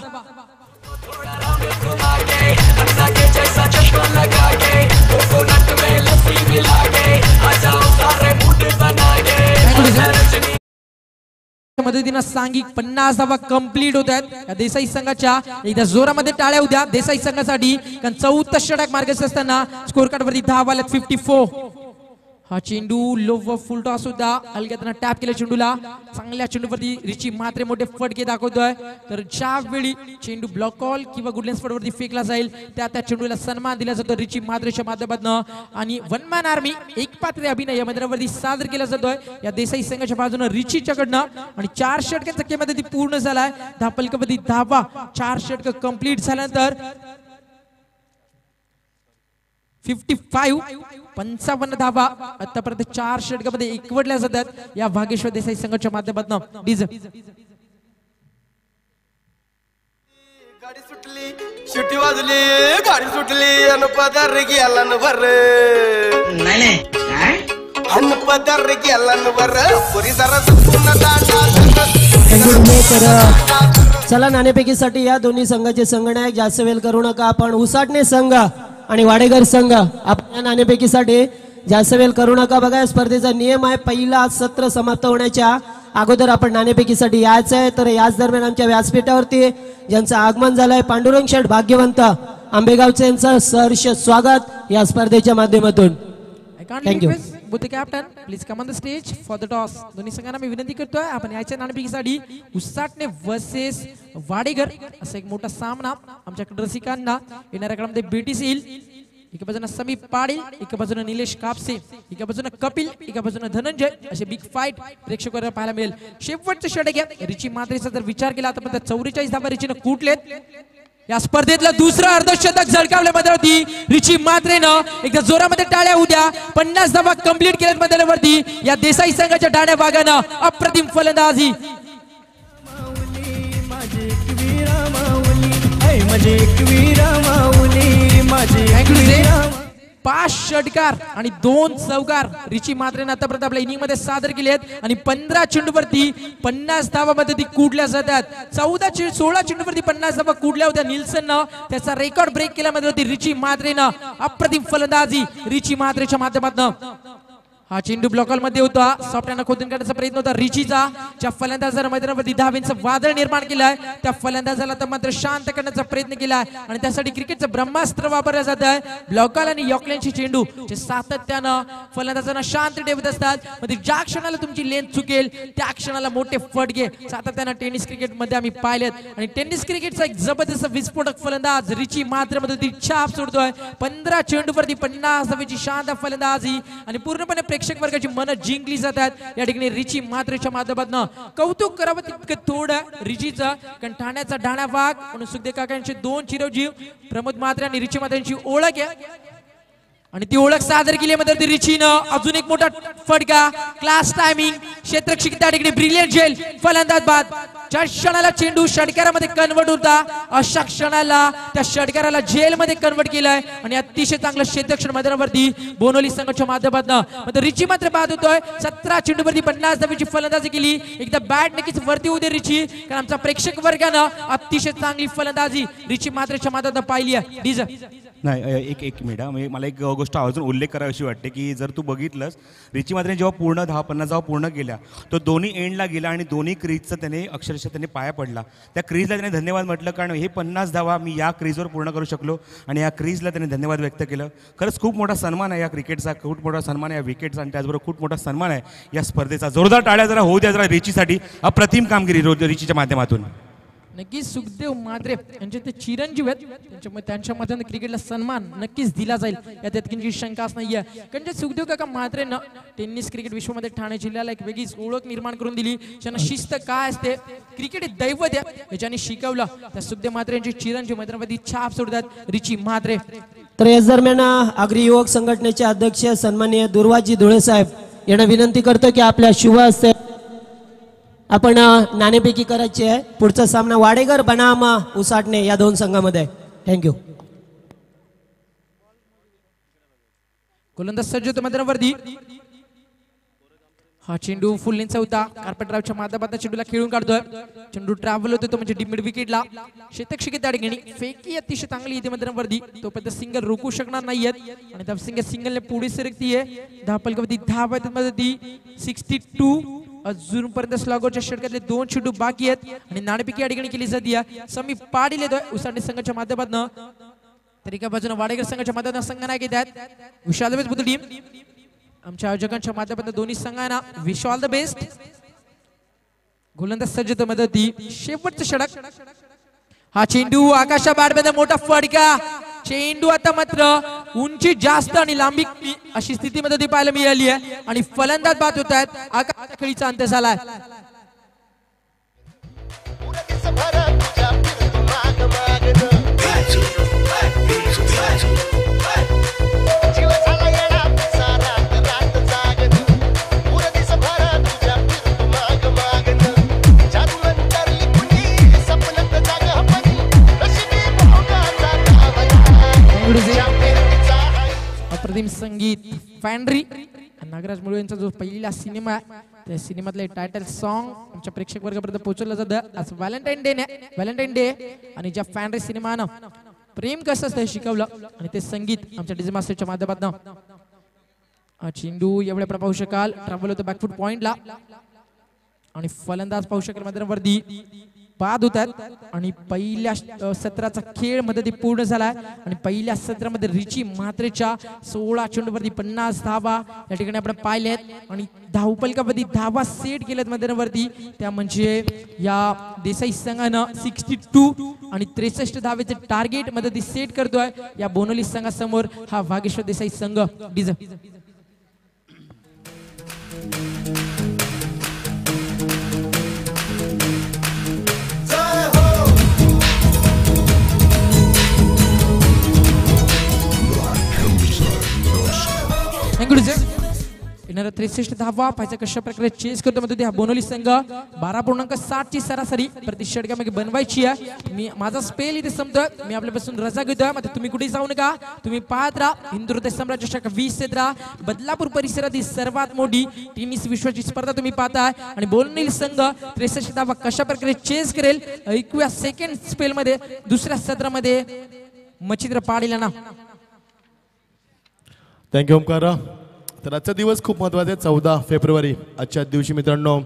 A: मदतीनं सांघिक 50 धावा कंप्लीट होत आहेत या देसाई संघाच्या. एकदा जोरामध्ये टाळ्या उद्या देसाई संघासाठी, कारण चौथा षटक मार्गस्थ असताना स्कोर कार्ड वरती धावा आल्यात 54. हा चेंडू लो व फुल टॉस होता, हलक्यानं टॅप केलं चेंडूला. चांगल्या चेंडूवरती रिची म्हात्रे मोठे फटके दाखवतोय. तर ज्या वेळी चेंडू ब्लॉक कॉल किंवा गुडलेन्स फटवरती फेकला जाईल त्या चेंडूला सन्मान दिला जातो रिची म्हात्रेच्या माध्यमातून. आणि वन मॅन आर्मी एक पात्र अभिनय या मैदानावरती सादर केला जातोय या देसाई संघाच्या बाजूने रिचीच्याकडनं. आणि 4 षटकांचा केमध्ये ती पूर्ण झालाय. धापलकामध्ये धावा 4 षटक कंप्लीट झाल्यानंतर 55 धावा आतापर्यंत 4 षटकामध्ये एकवटल्या जातात या भागेश्वर देसाई संघाच्या माध्यमातून. डीजे
E: गाडी सुटली, शिटी वाजली, गाडी सुटली अन पदार गेला न भर.
C: नाही काय
E: अन पदार गेला न भर. पुरी जरा
F: चला नाणेफेकीसाठी या दोन्ही संघाचे संगणक जास्त वेळ करू नका. आपण उसाटणे संघ आणि वाडेकर संघ आपल्या नाणेफेकीसाठी जास्त वेळ करू नका. बघा या स्पर्धेचा नियम आहे, पहिला सत्र समाप्त होण्याच्या अगोदर आपण नाणेफेकीसाठी यायचं आहे. तर याच दरम्यान आमच्या व्यासपीठावरती ज्यांचं आगमन झालंय पांडुरंग शेठ भाग्यवंत आंबेगावचे यांचं सहर्ष स्वागत या स्पर्धेच्या माध्यमातून. Thank you.
A: Buddha captain please come on the stage for the toss. दोन्ही संघांना मी विनंती करतोय आपण याच्या नाणेफेकीसाठी उसाटणे वर्सेस वाडेकर असा एक मोठा सामना आमच्याकडे रसिकांना येणाऱ्या काळामध्ये भेटीस येईल. एका बाजूने समीप पाटील, एका बाजूने निलेश कापसे, एका बाजूने कपिल, एका बाजूने धनंजय, असे बिग फाईट प्रेक्षकांना पाहायला मिळेल. शेवटचं षटक आहे रिची म्हात्रेचा जर विचार केला तर 44 धावा रिचीनं कुठलेत. या स्पर्धेतलं दुसरं अर्धशतक झळकावल्या मैदानावरती रिची म्हात्रेनं. एकदा जोरामध्ये टाळ्या उद्या 50 धावा कंप्लीट केल्यात मैदानावरती या देसाई संघाच्या डाण्या भागानं. अप्रतिम फलंदाजी. पाच षटकार आणि 2 चौकार रिची म्हात्रेनं आतापर्यंत आपल्या इनिंग मध्ये सादर केले आहेत आणि 15 चेंडूवरती 50 धावामध्ये ती कुडल्या जातात. 16 चेंडूवरती 50 धावा कुडल्या होत्या निल्सननं. त्याचा रेकॉर्ड ब्रेक केल्यामध्ये रिची म्हात्रेनं. अप्रतिम फलंदाजी रिची म्हात्रेच्या माध्यमातून. हा चेंडू ब्लॉकॉल मध्ये होता, सॉफ्टहँड खोदून काढण्याचा प्रयत्न होता रिचीचा. ज्या फलंदाजाने मैदानावरती धावेंचं वादळ निर्माण केलंय त्या फलंदाजाला तर मात्र शांत करण्याचा प्रयत्न केलाय आणि त्यासाठी क्रिकेटचं ब्रह्मास्त्र वापरलं जात आहे. ब्लॉकॉल आणि यॉर्कलँडचे चेंडू जे सातत्यानं फलंदाजांना शांत ठेवत असतात. म्हणजे ज्या क्षणाला तुमची लेंथ चुकेल त्या क्षणाला मोठे फटके सातत्यानं टेनिस क्रिकेट मध्ये आम्ही पाहिलेत. आणि टेनिस क्रिकेटचा एक जबरदस्त विस्फोटक फलंदाज रिची म्हात्रेमध्ये ती छाप सोडतोय. 15 चेंडूवरती 50 धावेची शानदार फलंदाजी आणि पूर्णपणे प्रेक्षक वर्गाची मनं जिंकली जातात या ठिकाणी रिची मात्रेच्या माध्यमातून कौतुक करावं तितकं थोडं रिचीचं कारण ठाण्याचा डाणा वाघ म्हणून सुखदेव काकांचे 2 चिरंजीव प्रमोद म्हात्रे आणि रिची मात्रेंची ओळख आहे आणि ती ओळख सादर केली म्हणजे ती रिचीनं अजून एक मोठा फटका क्लास टायमिंग क्षेत्ररक्षक त्या ठिकाणी ब्रिलियंट झेल फलंदाज बाद ज्या क्षणाला चेंडू षटकारामध्ये कन्वर्ट होता अशा क्षणाला त्या षटकाराला जेल मध्ये कन्वर्ट केलंय आणि अतिशय चांगलं क्षेत्ररक्षण मैदानावरती बोनोली संघाच्या माध्यमातून रिची मात्र बाद होतोय 17 चेंडूवरती 50 धावेची फलंदाजी केली एकदा बॅट नक्कीच वरती होऊ दे रिची कारण आमचा प्रेक्षक वर्गानं अतिशय चांगली फलंदाजी रिची मात्रच्या माध्यमातून पाहिली आहे डीज
G: नाही एक मिनिट म्हणजे मला एक गोष्ट अजून उल्लेख करावीशी वाटते की जर तू बघितलंस रिची मात्रे जेव्हा पूर्ण 10-50 धावा पूर्ण केल्या तो दोन्ही एंडला गेला आणि दोन्ही क्रीजचं त्याने अक्षरशः त्याने पाया पडला त्या क्रीजला त्याने धन्यवाद म्हटलं कारण हे 50 धावा मी या क्रीजवर पूर्ण करू शकलो आणि या क्रीजला त्याने धन्यवाद व्यक्त केलं खरंच खूप मोठा सन्मान आहे या क्रिकेटचा खूप मोठा सन्मान आहे या विकेटचा आणि त्याचबरोबर खूप मोठा सन्मान आहे या स्पर्धेचा जोरदार टाळ्या जरा होऊ द्या जरा रिचीसाठी अप्रतिम कामगिरी रिचीच्या माध्यमातून
A: नक्कीच सुखदेव मात्रे यांचे ते चिरंजीव आहेत त्यांच्या मताने क्रिकेटला सन्मान नक्कीच दिला जाईल यात काही शंकाच नाहीये कारण ते सुखदेव काका मात्रेनं टेनिस क्रिकेट विश्वामध्ये ठाणे जिल्ह्याला एक वेगळीच ओळख निर्माण करून दिली ज्यांना शिस्त काय असते क्रिकेट दैवत आहे याच्याने शिकवलं त्या सुखदेव मात्रे यांचे चिरंजीव मैदानामध्ये छाप सोडतात रिची मात्रे
F: तर याच दरम्यान आगरी युवक संघटनेचे अध्यक्ष सन्माननीय दुर्वाजी धुळे साहेब यांना विनंती करतो की आपल्या शुभ हस्ते आपण नाणेफेकी करायची आहे पुढचा सामना वाडेकर बनाम उसाटणे या 2 संघामध्ये थँक्यू
A: गोलंदाज सज्ज होतो मैदानावरती हा चेंडू फुल लेनचा होता कार्पेट ड्राईव्हच्या माध्यमातून चेंडूला खेळून काढतोय चेंडू ट्रॅव्हल होतो तो म्हणजे मिड विकेटला क्षेत्ररक्षक त्या ठिकाणी फेकी अतिशय चांगली येते मैदानावरती तो पण सिंगल रोखू शकणार नाहीयेत आणि त्या सिंगलने पुढे सरकतीये 10 फलकावरती 10 मध्ये ती 62 अजूनपर्यंत स्लॉगरच्या षटकातले 2 चेंडू बाकी आहेत आणि नाणेफेकी या ठिकाणी केली जाते समी पाडील येतोय उसाटणे संघाच्या माध्यमातून तर एका बाजूने वाडेकर संघाच्या माध्यमातून संघनायक येत आहेत wish all the best Buddha team आमच्या आयोजकांच्या माध्यमातून दोन्ही संघांना विश ऑल द बेस्ट गोलंदाज सज्जता मदती शेवटचं षटक हा चेंडू आकाशा बाडमध्ये मोठा फटका चेंडू आता मात्र उंची जास्त आणि लांबी अशी स्थितीमध्ये ती पाहायला मिळाली आहे आणि फलंदाज बाद होत आहेत आकाशा खेळीचा अंत झालाय अप्रतिम संगीत फॅन्ड्री नागराज मुळे यांचा जो पहिला सिनेमा आहे त्या सिनेमातले टायटल सॉन्ग आमच्या प्रेक्षक वर्गापर्यंत पोहोचवलं जातं आज व्हॅलेंटाईन डे आणि ज्या फॅन्ड्री सिनेमानं प्रेम कसं असतं हे शिकवलं आणि ते संगीत आमच्या डीजे मास्टरच्या माध्यमातून चेंडू एवढ्या पाहू शकाल ट्रॅव्हल होतं बॅकफूट पॉइंटला आणि फलंदाज पाहू शकाल मैदानावरती बाद होतात आणि पहिल्या सत्राचा खेळ मध्ये पूर्ण झालाय आणि पहिल्या सत्रामध्ये रिची मात्रेच्या 16 चेंडूवरती 50 धावा या ठिकाणी आपण पाहिल्यात आणि धावपलकावरती धावा सेट केल्यात मैदानावरती त्या म्हणजे या देसाई संघानं 62 आणि 63 धावेचे टार्गेट मध्ये सेट करतोय या बोनोली संघासमोर हा वागेश्वर देसाई संघ डीज येणारा 63 धावा पाहिजे कशा प्रकारे चेस करतो म्हणतो हा बोनोली संघ 12.7 ची सरासरी प्रति षटकामध्ये बनवायची आहे मी माझा स्पेल इथे संपतोय मी आपल्यापासून रजा घेतोय मग तुम्ही कुठे जाऊ नका तुम्ही पाहत राहा हिंदुहृदय साम्राज्य शाखा 20 क्षेत्र बदलापूर परिसरातील सर्वात मोठी टेनिस विश्वाची स्पर्धा तुम्ही पाहताय आणि बोनोली संघ 63 धावा कशा प्रकारे चेस करेल ऐकूया सेकंड स्पेल मध्ये दुसऱ्या सत्रामध्ये मच्छिंद्र पाडील ना
H: थँक्यू ओमकार तर आजचा दिवस खूप महत्त्वाचा आहे 14 फेब्रुवारी आजच्या दिवशी मित्रांनो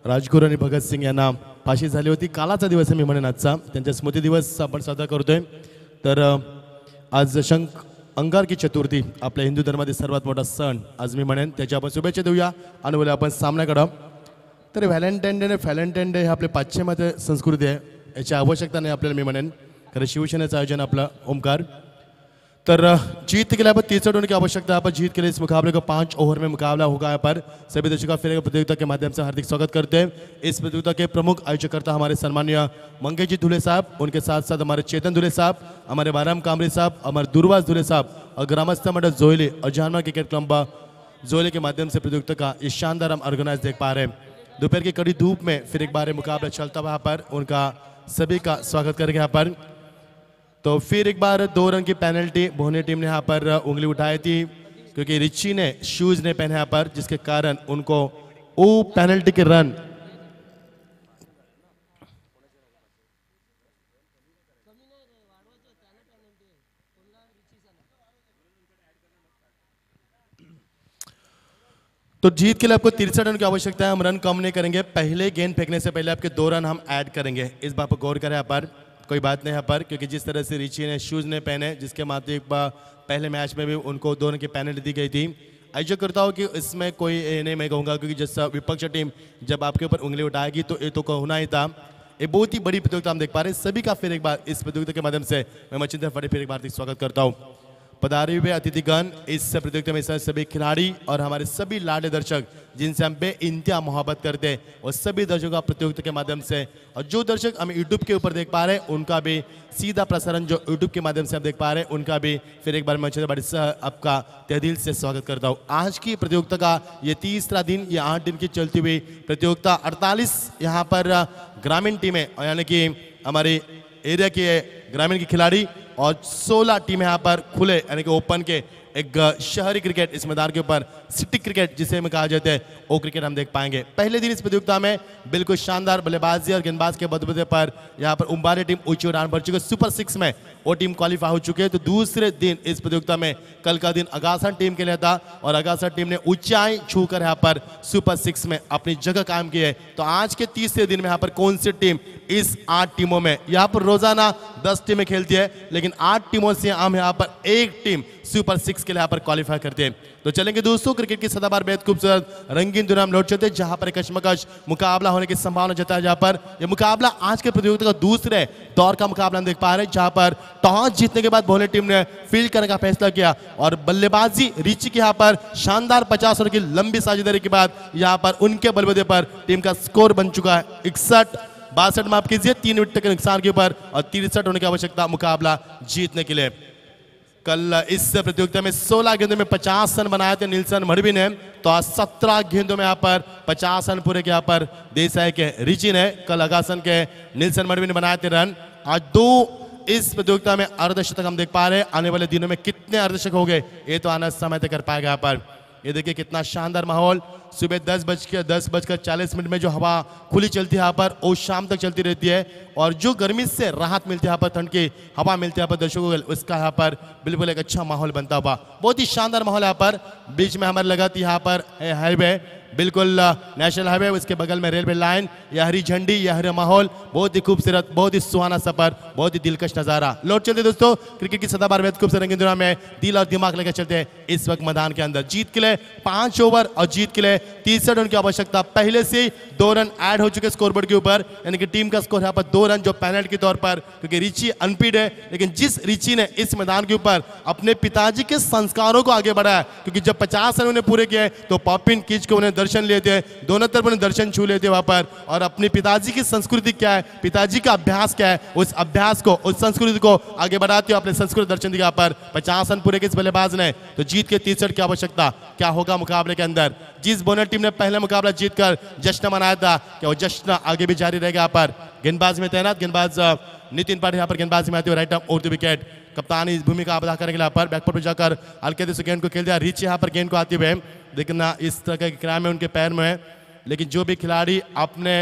H: राजगुरू आणि भगतसिंग यांना फाशी झाली होती कालाचा दिवस आहे मी म्हणेन आजचा त्यांचा स्मृती दिवस आपण साजरा करतोय तर आज अंगारकी चतुर्थी आपल्या हिंदू धर्मातील सर्वात मोठा सण आज मी म्हणेन त्याच्या आपण शुभेच्छा देऊया आणि बोलूया आपण सामन्याकडं तर व्हॅलेंटाईन डे हे आपले पाश्चिमात्य संस्कृती आहे याची आवश्यकता नाही आपल्याला मी म्हणेन कारण शिवसेनेचं आयोजन आपलं ओमकार तर जीत के लिए यहाँ पर 63 रन की आवश्यकता है। यहाँ पर जीत के लिए इस मुकाबले को 5 ओवर में मुकाबला होगा। यहाँ पर सभी दर्शकों का फिर एक प्रतियोगिता के माध्यम से हार्दिक स्वागत करते हैं। इस प्रतियोगिता के प्रमुख आयोजकर्ता हमारे सम्मानीय मंगेश जी धुले साहब, उनके साथ साथ हमारे चेतन धुले साहब, हमारे बाराम कामरे साहब, हमारे दुर्वास धुले साहब और ग्रामस्थ मंडल जोयले और जानवर क्रिकेट क्लब जोयले के माध्यम से प्रतियोगिता का ये शानदार हम ऑर्गेनाइज देख पा रहे हैं। दोपहर की कड़ी धूप में फिर एक बार मुकाबला चलता हुआ यहाँ पर उनका सभी का स्वागत करेंगे। यहाँ पर तो फिर एक बार 2 रन की पेनल्टी भोने टीम ने यहाँ पर उंगली उठाई थी क्योंकि रिची ने शूज नहीं पहने यहाँ पर, जिसके कारण उनको वो पेनल्टी के रन तो जीत के लिए आपको 63 रन की आवश्यकता है। हम रन कम नहीं करेंगे, पहले गेंद फेंकने से पहले आपके 2 रन हम ऐड करेंगे। इस बात पर गौर करें यहाँ पर, कोई बात नहीं यहाँ पर, क्योंकि जिस तरह से रिची ने शूज नहीं पहने जिसके माध्यम पहले मैच में भी उनको 2 रन की पेनल्टी दी गई थी। आयोजक करता हूँ कि इसमें कोई नहीं मैं कहूँगा, क्योंकि जैसा विपक्ष टीम जब आपके ऊपर उंगली उठाएगी तो ये तो होना ही था। ये बहुत ही बड़ी प्रतियोगिता हम देख पा रहे हैं। सभी का फिर एक बार इस प्रतियोगिता के माध्यम से मैं मचिंदर फटे फिर एक बार स्वागत करता हूँ। पधारे हुए अतिथिगण, इस प्रतियोगिता में सभी खिलाड़ी और हमारे सभी लाडले दर्शक जिनसे हम बेइंतहा मोहब्बत करते हैं और सभी दर्शकों का प्रतियोगिता के माध्यम से, और जो दर्शक हम यूट्यूब के ऊपर देख पा रहे हैं उनका भी सीधा प्रसारण जो यूट्यूब के माध्यम से हम देख पा रहे हैं उनका भी फिर एक बार मैं बड़ी आपका तहे दिल से स्वागत करता हूँ। आज की प्रतियोगिता का ये तीसरा दिन, ये 8 दिन की चलती हुई प्रतियोगिता 48 यहाँ पर ग्रामीण टीमें यानी कि हमारे एरिया के ग्रामीण के खिलाड़ी और 16 टीम यहाँ पर खुले यानी कि ओपन के एक शहरी क्रिकेट इस मैदान के ऊपर सिटी क्रिकेट जिसे हम कहा जाता है वो क्रिकेट हम देख पाएंगे। पहले दिन इस प्रतियोगिता में बिल्कुल शानदार बल्लेबाजी और गेंदबाज के बदबदे पर यहाँ पर उम्बारी टीम ऊंची उड़ान भर चुकी है। सुपर 6 में वो टीम क्वालिफाई हो चुके हैं। तो दूसरे दिन इस प्रतियोगिता में कल का दिन अगासन टीम के लिए था और अगासन टीम ने ऊंचाई छूकर यहाँ पर सुपर 6 में अपनी जगह कायम की है। तो आज के तीसरे दिन में यहाँ पर कौन सी टीम इस 8 टीमों में, यहाँ पर रोजाना 10 टीमें खेलती है लेकिन 8 टीमों से हम यहाँ पर एक टीम सुपर 6 के लिए यहाँ पर क्वालिफाई करते हैं। तो चलेंगे दोस्तों, क्रिकेट की सदाबहार बेहद खूबसूरत रंगीन दुनिया में लौट चलते हैं जहां पर कशमकश मुकाबला होने की संभावना जताया। जहां पर यह मुकाबला आज के प्रतियोगिता का दूसरे दौर का मुकाबला हम देख पा रहे हैं, जहां पर टॉस जीतने के बाद भोले टीम ने फील्ड करने का फैसला किया और बल्लेबाजी रिची के यहाँ पर शानदार 50 ओवर की लंबी साझेदारी के बाद यहाँ पर उनके बलबूते पर टीम का स्कोर बन चुका है 61-62 माफ कीजिए 3 विकेट के नुकसान के ऊपर और 63 होने की आवश्यकता मुकाबला जीतने के लिए। कल इस प्रतियोगिता में 16 गेंदों में 50 रन बनाए थे नीलसन मड़वी ने, तो आज 17 गेंदों में यहाँ पर 50 रन पूरे के यहाँ पर देसाई के रिची ने, कल अगासन के नीलसन मड़वी ने बनाए थे रन। आज 2 इस प्रतियोगिता में अर्धशतक हम देख पा रहे हैं। आने वाले दिनों में कितने अर्धशतक हो गए ये तो आना समय तक कर पाएगा। यहाँ पर ये देखिए कितना शानदार माहौल, सुबह 10:40 में जो हवा खुली चलती है यहाँ पर वो शाम तक चलती रहती है और जो गर्मी से राहत मिलती है यहाँ पर, ठंड की हवा मिलती है यहाँ पर दर्शकों को, उसका यहाँ पर बिल्कुल एक अच्छा माहौल बनता हुआ, बहुत ही शानदार माहौल यहाँ पर। बीच में हमारे लगाती यहाँ पर हाईवे, बिल्कुल नेशनल हाईवे, उसके बगल में रेलवे लाइन, यह हरी झंडी, यह हरा माहौल, बहुत ही खूबसूरत, बहुत ही सुहाना सफर, बहुत ही दिलकश नजारा। लौट चलते दोस्तों, क्रिकेट की सदाबहार बेहद खूबसूरत रंगीन दुनिया में दिल और दिमाग लेकर चलते हैं इस वक्त मैदान के अंदर। जीत के लिए 5 ओवर और जीत के लिए 30 रन की आवश्यकता। पहले से 2 रन ऐड हो चुके स्कोरबोर्ड के ऊपर, यानी कि टीम का स्कोर यहाँ पर 2 रन जो पेनल्टी के तौर पर, क्योंकि रिची अनपीड है, लेकिन जिस रिची ने इस मैदान के ऊपर अपने पिताजी के संस्कारों को आगे बढ़ाया, क्योंकि जब 50 रन उन्हें पूरे किए तो पॉपिन खींच के उन्हें दर्शन लिए थे, दोनों तरफ उन्हें दर्शन छू लेते वहां पर, और अपने पिताजी की संस्कृति क्या है, पिताजी का अभ्यास क्या है, उस अभ्यास को, उस संस्कृति को आगे बढ़ाते हुए अपने संस्कृत दर्शन दिया पर 50 रन पूरे के इस बल्लेबाज ने। तो जीत के 63 की आवश्यकता क्या होगा मुकाबले के अंदर। जिस बोनर टीम ने पहला मुकाबला जीतकर जश्न मनाया था, क्या वो जश्न आगे भी जारी रहेगा। यहाँ पर गेंदबाज में तैनात गेंदबाज नितिन पाटिल यहाँ पर गेंदबाजी में आते हुए राइट आर्म उर्दू विकेट, कप्तानी इस भूमिका अदा करेंगे। यहाँ पर बैकफुट पर जाकर हल्के से गेंद को खेल दिया। रिच यहाँ पर गेंद को आते हुए देखना इस तरह के क्राइम में उनके पैर में है, लेकिन जो भी खिलाड़ी अपने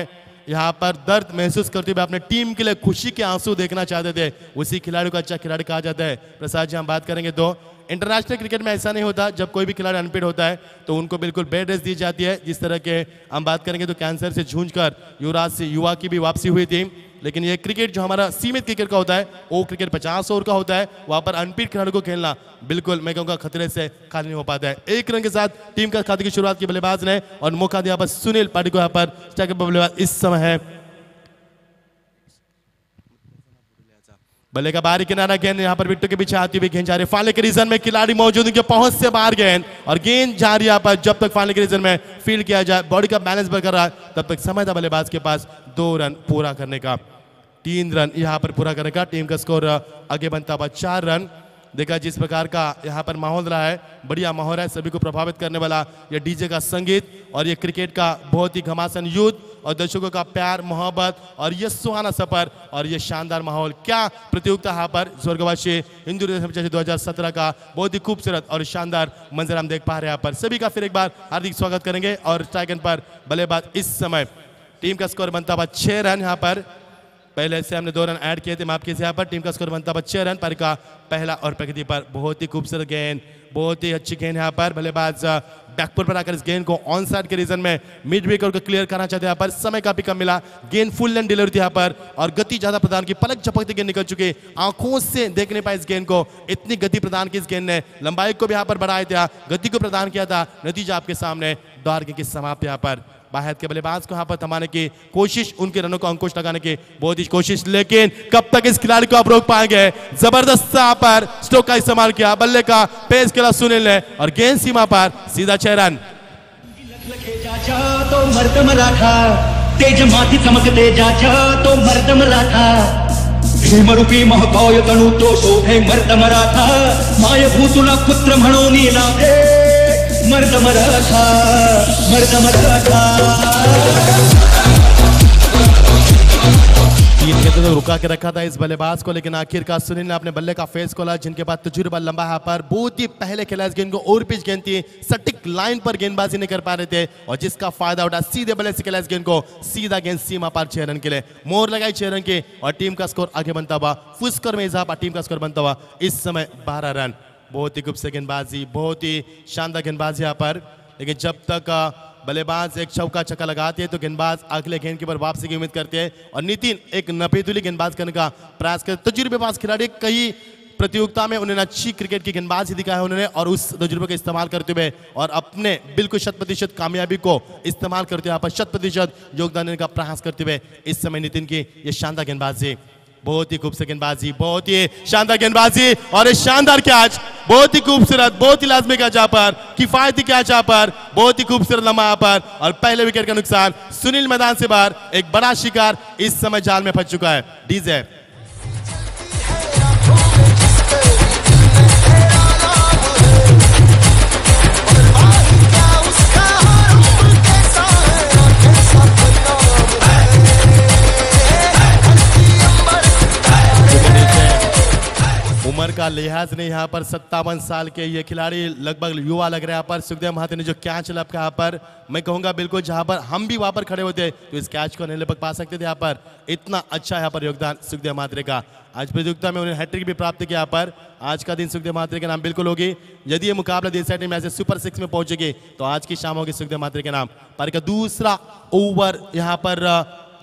H: यहाँ पर दर्द महसूस करते हुए अपने टीम के लिए खुशी के आंसू देखना चाहते थे, उसी खिलाड़ी को अच्छा खिलाड़ी कहा जाता है। प्रसाद जी हम बात करेंगे तो इंटरनेशनल क्रिकेट में ऐसा नहीं होता, जब कोई भी खिलाड़ी अनफिट होता है तो उनको बिल्कुल बेड रेस्ट दी जाती है। जिस तरह के हम बात करेंगे तो कैंसर से जूझकर युवराज से युवा की भी वापसी हुई थी, लेकिन ये क्रिकेट जो हमारा सीमित क्रिकेट का होता है वो क्रिकेट 50 ओवर का होता है, वहां पर अनफिट खिलाड़ी को खेलना बिल्कुल मैं कहूँगा खतरे से खाली नहीं हो पाता है। 1 रन के साथ टीम का खाते की शुरुआत की बल्लेबाज ने और मौका दिया पर सुनील पाटिल को। यहाँ पर बल्लेबाज इस समय है बल्ले का बाहरी किनारा गेंद यहाँ पर विकेट के पीछे आती हुई गेंद जा रही है फाइनल के रीजन में खिलाड़ी मौजूद उनके पहुंच से बाहर गेंद और गेंद जा रही है यहाँ पर जब तक फाइनल के रीजन में फील्ड किया जाए बॉडी का बैलेंस बरकरार तब तक समय था बल्लेबाज के पास 2 रन पूरा करने का 3 रन यहाँ पर पूरा करने का टीम का स्कोर आगे बनता हुआ 4 रन। देखा जिस प्रकार का यहाँ पर माहौल रहा है बढ़िया माहौल है सभी को प्रभावित करने वाला ये डीजे का संगीत और ये क्रिकेट का बहुत ही घमासान युद्ध और दर्शकों का प्यार मोहब्बत और ये सुहाना सफर और ये शानदार माहौल क्या प्रतियोगिता यहाँ पर स्वर्गवासी हिंदू 2017 का बहुत ही खूबसूरत और शानदार मंजर हम देख पा रहे हैं यहाँ पर सभी का फिर एक बार हार्दिक स्वागत करेंगे और स्ट्राइक एंड पर बल्लेबाज इस समय टीम का स्कोर बनता हुआ 6 रन यहाँ पर पहले से हमने 2 रन ऐड किए थे माफ कीजिए यहाँ पर टीम का स्कोर बनता है 6 रन पर का पहला और प्रगति पर बहुत ही खूबसूरत गेंद बहुत ही अच्छी गेंद यहाँ पर बल्लेबाज बैकफुट पर आकर इस गेंद को ऑन साइड के रीजन में मिड विकेट को क्लियर करना चाहते हैं यहाँ पर समय काफी कम मिला गेंद फुल लेंथ डिलीवरी थी यहाँ पर और गति ज्यादा प्रदान की पलक झपकती गेंद निकल चुकी आंखों से देख नहीं पाई इस गेंद को इतनी गति प्रदान की इस गेंद ने लंबाई को भी यहाँ पर बढ़ाया था गति को प्रदान किया था नतीजा आपके सामने दौर की समाप्त यहाँ पर बाहर के बल्लेबाज को यहाँ पर थमाने की कोशिश उनके रनों को अंकुश लगाने की बहुत ही कोशिश लेकिन कब तक इस खिलाड़ी को आप रोक पाएंगे जबरदस्त यहाँ पर स्ट्रोक का इस्तेमाल किया बल्ले का पेस खेला सुनील ने और गेंद सीमा पर सीधा 6 रन
I: तो मर्द मराठा तेज माथी चमकते जाचा तो मर्द मराठा भीमरूपी महाकाय तणू तो शोभे मर्द मराठा माय भूतुला पुत्र म्हणून नावे मर्द मराठा मर्द मराठा।
H: तीन गेंदों तक रुका के रखा था इस बल्लेबाज को लेकिन आखिरकार सुनील ने अपने बल्ले का फेस खोला जिनके बाद तजुर्बा लंबा है पर बहुत ही पहले खेला इस गेंद को और पिच गेंद थी सटीक लाइन पर गेंदबाजी नहीं कर पा रहे थे और जिसका फायदा उठा सीधे बल्ले से खेला इस गेंद को सीधा गेंद सीमा पर 6 रन के लिए मोहर लगाई 6 रन की और टीम का स्कोर आगे बनता हुआ फुल स्कोर में इजाफा टीम का स्कोर बनता हुआ इस समय 12 रन बहुत ही खूबसूरत गेंदबाजी बहुत ही शानदार गेंदबाजी यहाँ पर लेकिन जब तक बल्लेबाज एक चौका छक्का लगाते हैं तो गेंदबाज अगले गेंद के ऊपर वापसी की उम्मीद करते हैं और नितिन एक नफेतुली गेंदबाज करने का प्रयास करते तजुर्बेबाज खिलाड़ी कई प्रतियोगिता में उन्होंने अच्छी क्रिकेट की गेंदबाजी दिखाया है उन्होंने और उस तजुर्बे का इस्तेमाल करते हुए और अपने बिल्कुल 100% कामयाबी को इस्तेमाल करते हुए यहाँ पर 100% योगदान देने का प्रयास करते हुए इस समय नितिन की ये शानदार गेंदबाजी बहुत ही खूबसूरत गेंदबाजी बहुत ही शानदार गेंदबाजी और ये शानदार कैच बहुत ही खूबसूरत बहुत ही लाजमी कैच यहाँ पर किफायती कैच यहाँ पर बहुत ही खूबसूरत लम्हा यहाँ पर और पहले विकेट का नुकसान सुनील मैदान से बाहर एक बड़ा शिकार इस समय जाल में फंस चुका है डीजे उम्र का लिहाज नहीं यहाँ पर 57 साल के ये खिलाड़ी लगभग युवा लग रहे हैं यहाँ पर सुखदेव महातो ने जो कैच लपका यहाँ पर मैं कहूँगा बिल्कुल जहाँ पर हम भी वहाँ पर खड़े होते तो इस कैच को नहीं लपक पा सकते थे यहाँ पर इतना अच्छा यहाँ पर योगदान सुखदेव महात्रे का आज प्रतियोगिता में उन्हें हैट्रिक भी प्राप्त किया यहाँ पर आज का दिन सुखदेव महात्रे के नाम बिल्कुल होगी यदि ये मुकाबला देसाई टीम ऐसे सुपर 6 में पहुंचेगी तो आज की शाम होगी सुखदेव महात्रे के नाम पर का दूसरा ओवर यहाँ पर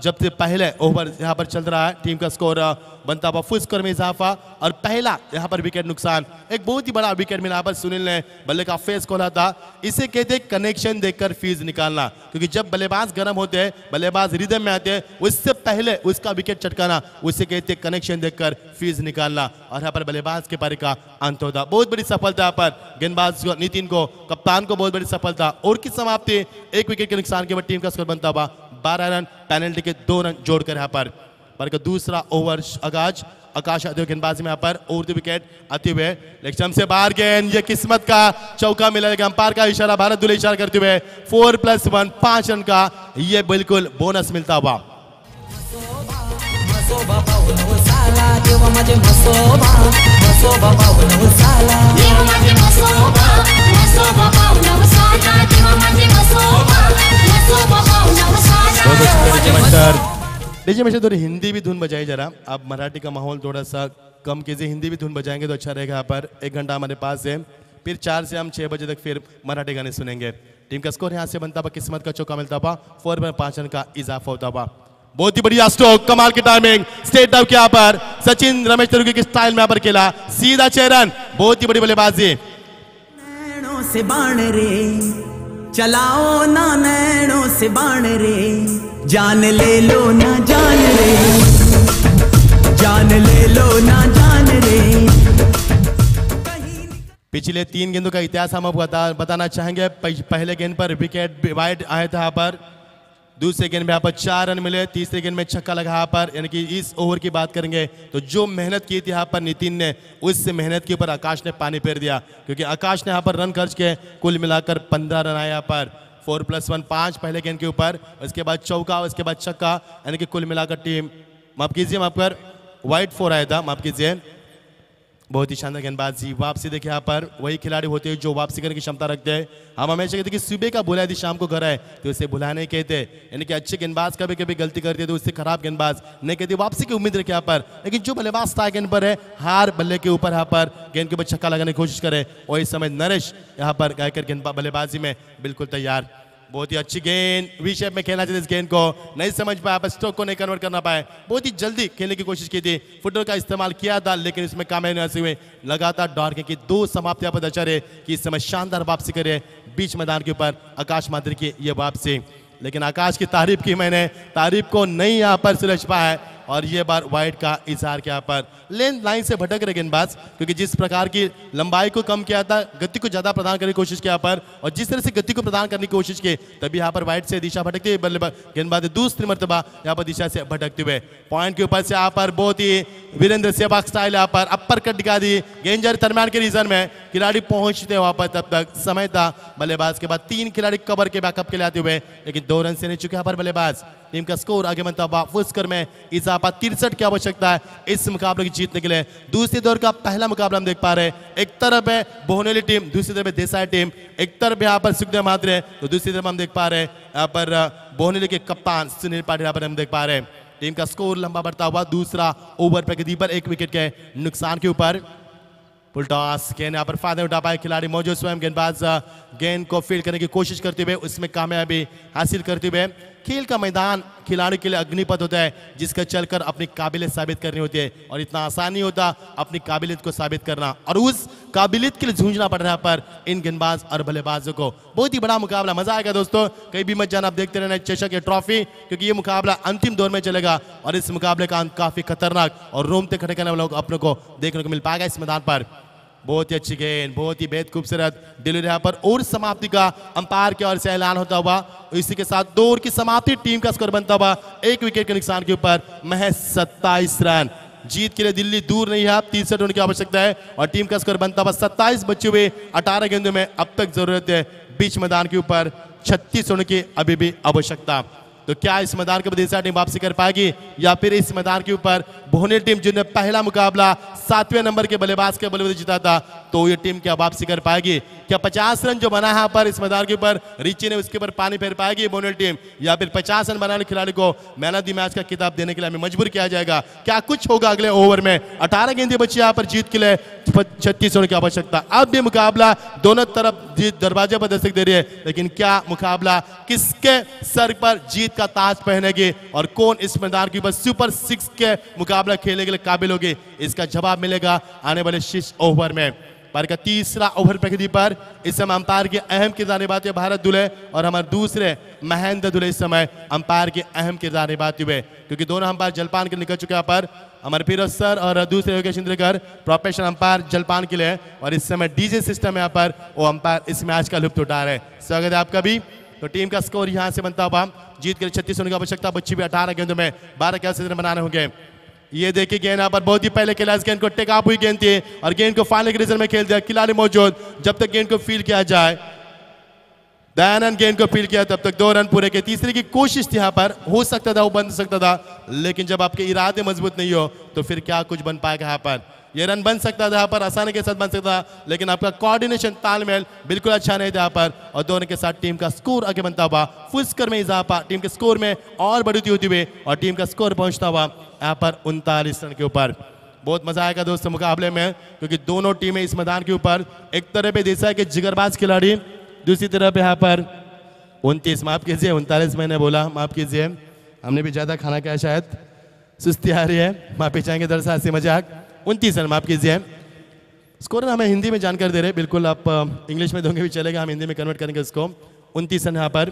H: जब से पहले ओवर यहाँ पर चल रहा है टीम का स्कोर बनता हुआ फुल स्कोर में इजाफा और पहला यहाँ पर विकेट नुकसान एक बहुत ही बड़ा विकेट मिला यहाँ पर सुनील ने बल्ले का फेस खोला था इसे कहते हैं कनेक्शन देखकर फीस निकालना क्योंकि जब बल्लेबाज गर्म होते हैं बल्लेबाज रिदम में आते हैं उससे पहले उसका विकेट चटकाना उसे कहते हैं कनेक्शन देखकर फीस निकालना और यहाँ पर बल्लेबाज के पारी का अंत होता बहुत बड़ी सफलता यहाँ पर गेंदबाज नितिन को कप्तान को बहुत बड़ी सफलता और की समाप्ति एक विकेट के नुकसान के बाद टीम का स्कोर बनता हुआ 12 रन पेनल्टी के 2 रन जोड़कर यहाँ पर का दूसरा ओवर आकाश आते हुए गेंदबाजी में यहाँ पर और विकेट आते हुए लेकिन से बाहर गेंद ये किस्मत का चौका मिला लेकिन अंपायर का इशारा भारत दुले इशारा करते हुए 4+1 5 रन का ये बिल्कुल बोनस मिलता हुआ डीजे में से थोड़ी हिंदी भी धुन बजाई जरा आप मराठी का माहौल थोड़ा सा कम कीजिए हिंदी भी धुन बजाएंगे तो अच्छा रहेगा यहाँ पर 1 घंटा हमारे पास है फिर 4 से हम 6 बजे तक फिर मराठी गाने सुनेंगे टीम का स्कोर यहाँ से बनता हुआ किस्मत का चौका मिलता हुआ 4+5 रन का इजाफा होता हुआ बहुत ही बढ़िया स्ट्रोक कमाल की टाइमिंग स्टेट आउट के यहाँ पर सचिन रमेश तेलुगु के स्टाइल में यहाँ पर खेला सीधा 6 रन बहुत ही बड़ी बल्लेबाजी
J: नैनों से बाण रे चलाओ ना नैनों से बाण रे जान ले लो ना जान रे जान ले लो ना जान रे।
H: पिछले 3 गेंदों का इतिहास हम बताना चाहेंगे। पहले गेंद पर विकेट वाइड आया था यहाँ पर, दूसरे गेंद में यहाँ पर 4 रन मिले, तीसरे गेंद में छक्का लगा यहाँ पर। यानी कि इस ओवर की बात करेंगे तो जो मेहनत की थी यहाँ पर नितिन ने, उस मेहनत के ऊपर आकाश ने पानी फेर दिया, क्योंकि आकाश ने यहाँ पर रन खर्च के कुल मिलाकर 15 रन आए यहाँ पर। 4+1 5 पहले गेंद के ऊपर, उसके बाद चौका, उसके बाद छक्का, यानी कि कुल मिलाकर टीम, माफ कीजिए, माफ कर, वाइड 4 आया था, माफ कीजिए। बहुत ही शानदार गेंदबाजी। वापसी देखिए यहाँ पर वही खिलाड़ी होते हैं जो वापसी करने की क्षमता रखते हैं। हम हमेशा कहते हैं कि सुबह का बुलाया यदि शाम को घर आए तो उसे बुलाने कहते हैं। यानी कि अच्छे गेंदबाज कभी कभी गलती करते हैं तो उससे खराब गेंदबाज नहीं कहते, वापसी की उम्मीद रखे यहाँ पर। लेकिन जो बल्लेबाज था गेंद पर है, हार बल्ले के ऊपर यहाँ पर गेंद के ऊपर छक्का लगाने की कोशिश करे, और इस समय नरेश यहाँ पर गायकर गेंदबाज बल्लेबाजी में बिल्कुल तैयार। बहुत ही अच्छी गेंद, वी शेप में खेलना चाहिए इस गेंद को, नहीं समझ पाया, पर स्ट्रोक को नहीं कन्वर्ट करना पाए। बहुत ही जल्दी खेलने की कोशिश की थी, फुटबॉल का इस्तेमाल किया था, लेकिन इसमें कामयाबी नहीं हुई। लगातार डॉट की 2 समाप्ति यहाँ पर दर्शा रहे कि इस समय शानदार वापसी करे बीच मैदान के ऊपर आकाश माथुर की ये वापसी। लेकिन आकाश की तारीफ की मैंने, तारीफ को नहीं यहाँ पर सुलझ पाया, और ये बार वाइड का इजहार किया पर। लेन लाइन से भटक रहे गेंदबाज, क्योंकि जिस प्रकार की लंबाई को कम किया था, गति को ज्यादा प्रदान करने की कोशिश किया पर, और जिस तरह से गति को प्रदान करने की कोशिश की, तभी यहाँ पर वाइड से दिशा भटकती हुई बल्लेबाज गेंदबाज दूसरी मर्तबा यहाँ पर दिशा से भटकते हुए पॉइंट के ऊपर से यहाँ पर बहुत ही वीरेंद्र सहवाग स्टाइल यहाँ पर अपर कट दिखा दी। गेंजर दरम्यान के रीजन में खिलाड़ी पहुंचते वहां पर, तब तक समय था बल्लेबाज के बाद 3 खिलाड़ी कवर के बैकअप के लिए आते हुए, लेकिन 2 रन से नहीं चुके यहाँ पर बल्लेबाज। टीम का स्कोर आगे बनता हुआ फुस्कर में इजाफा 63 की आवश्यकता है इस मुकाबले की जीतने के लिए। दूसरे दौर का पहला मुकाबला हम देख पा रहे हैं, एक तरफ है बोहनेली टीम, दूसरी तरफ है देसाई टीम। एक तरफ यहाँ पर सुखदेव महात्रे, तो दूसरी तरफ हम देख पा रहे हैं यहाँ पर बोहनेली के कप्तान सुनील पाटिल यहाँ पर हम देख पा रहे हैं। टीम का स्कोर लंबा बढ़ता हुआ दूसरा ओवर प्रगति पर 1 विकेट के नुकसान के ऊपर। फुल टॉस, गेंद यहाँ पर फायदा उठा पाए खिलाड़ी मौजूद, स्वयं गेंदबाज गेंद को फील्ड करने की कोशिश करते हुए उसमें कामयाबी हासिल करते हुए। खेल का मैदान खिलाड़ी के लिए अग्निपथ होता है, जिसका चलकर अपनी काबिलियत साबित करनी होती है, और इतना आसान नहीं होता अपनी काबिलियत को साबित करना, और उस काबिलियत के लिए जूझना पड़ रहा है पर इन गेंदबाज और बल्लेबाजों को। बहुत ही बड़ा मुकाबला, मजा आएगा दोस्तों, कहीं भी मत जाना, आप देखते रहना चषक ट्रॉफी, क्योंकि ये मुकाबला अंतिम दौर में चलेगा, और इस मुकाबले का अंत काफी खतरनाक और रोमते खड़े करने वालों को अपनों को देखने को मिल पाएगा इस मैदान पर। बहुत ही अच्छी गेंद, बहुत ही बेहद खूबसूरत डिलीवरी यहाँ पर, और समाप्ति का अंपायर की ओर से ऐलान होता हुआ। इसी के साथ 2 ओवर की समाप्ति, टीम का स्कोर बनता हुआ 1 विकेट के नुकसान के ऊपर महज 27 रन। जीत के लिए दिल्ली दूर नहीं है, 63 रन की आवश्यकता है, और टीम का स्कोर बनता हुआ 27 बचे हुए 18 गेंदों में अब तक जरूरत है बीच मैदान के ऊपर 36 रन की अभी भी आवश्यकता। तो क्या इस मैदान के ऊपर देसाई टीम वापसी कर पाएगी, या फिर इस मैदान के ऊपर बोहनेली टीम जिन्होंने पहला मुकाबला 7वें नंबर के बल्लेबाज के बल्लेबाजी जीता था, तो ये टीम क्या वापसी कर पाएगी? क्या 50 रन जो बना है पर इस मैदान के ऊपर रिची ने उसके ऊपर पानी फेर पाएगी बोहनेली टीम, या फिर 50 रन बनाने खिलाड़ी को मैन ऑफ द मैच का खिताब देने के लिए हमें मजबूर किया जाएगा? क्या कुछ होगा अगले ओवर में? 18 गेंदें बची यहाँ पर जीत के लिए 36 रन की आवश्यकता। अब ये मुकाबला दोनों तरफ जीत दरवाजे पर दस्तक दे रही है, लेकिन क्या मुकाबला किसके सर पर जीत का ताज पहनेगी, और कौन इस मैदान के ऊपर सुपर 6 के मुकाबला खेलने के लिए काबिल होगी? इसका जवाब मिलेगा आने वाले 6 ओवर में। पर का तीसरा ओवर प्रगति पर इस समय अंपायर की अहम किरदार निभाते हुए भारत दुले और हमारे दूसरे महेंद्र दुले इस समय अंपायर के अहम किरदार निभाते हुए, क्योंकि दोनों अंपायर जलपान के निकल चुके हैं पर हमारे फिरोज सर और दूसरे योगेश इंद्रकर प्रोफेशनल अंपायर जलपान के लिए, और इस समय डीजे सिस्टम यहाँ पर वो अंपायर इस मैच का लुत्फ उठा रहे हैं। स्वागत है आपका भी। तो टीम का स्कोर यहाँ से बनता हुआ जीत के लिए 36 रन की आवश्यकता, बच्ची भी 18 गेंदों में 12 के रन बनाने होंगे। ये देखिए गेंद यहाँ पर बहुत ही पहले खेला, इस गेंद को टेक अप हुई गेंद थी और गेंद को फाइनल के रीजन में खेल दिया खिलाड़ी मौजूद। जब तक गेंद को फील्ड किया जाए, दयानंद गेंद को फील्ड किया, तब तक 2 रन पूरे के। तीसरे की कोशिश थी यहाँ पर, हो सकता था वो बन सकता था, लेकिन जब आपके इरादे मजबूत नहीं हो तो फिर क्या कुछ बन पाएगा यहाँ पर। ये रन बन सकता था यहाँ पर, आसानी के साथ बन सकता था, लेकिन आपका कोऑर्डिनेशन तालमेल बिल्कुल अच्छा नहीं था यहाँ पर, और दोनों के साथ टीम का स्कोर आगे बनता हुआ फुल स्कोर में इजाफा, टीम के स्कोर में और बढ़ोतरी होती हुई, और टीम का स्कोर पहुंचता हुआ यहाँ पर 39 रन के ऊपर। बहुत मजा आएगा दोस्तों मुकाबले में, क्योंकि दोनों टीमें इस मैदान के ऊपर, एक तरफ पे देसाई के जिगरबाज खिलाड़ी, दूसरी तरफ यहाँ पर 29, माफ कीजिए 39 मैंने बोला, माफ कीजिए, हमने भी ज्यादा खाना खाया शायद, सुस्ती आ रही है, माफी चाहेंगे दरअसल हंसी मजाक। 29 रन, माफ कीजिए। स्कोर हमें हिंदी में जानकारी दे रहे, बिल्कुल आप इंग्लिश में दोगे भी चलेगा, हम हिंदी में कन्वर्ट करेंगे इसको। 29 रन यहाँ पर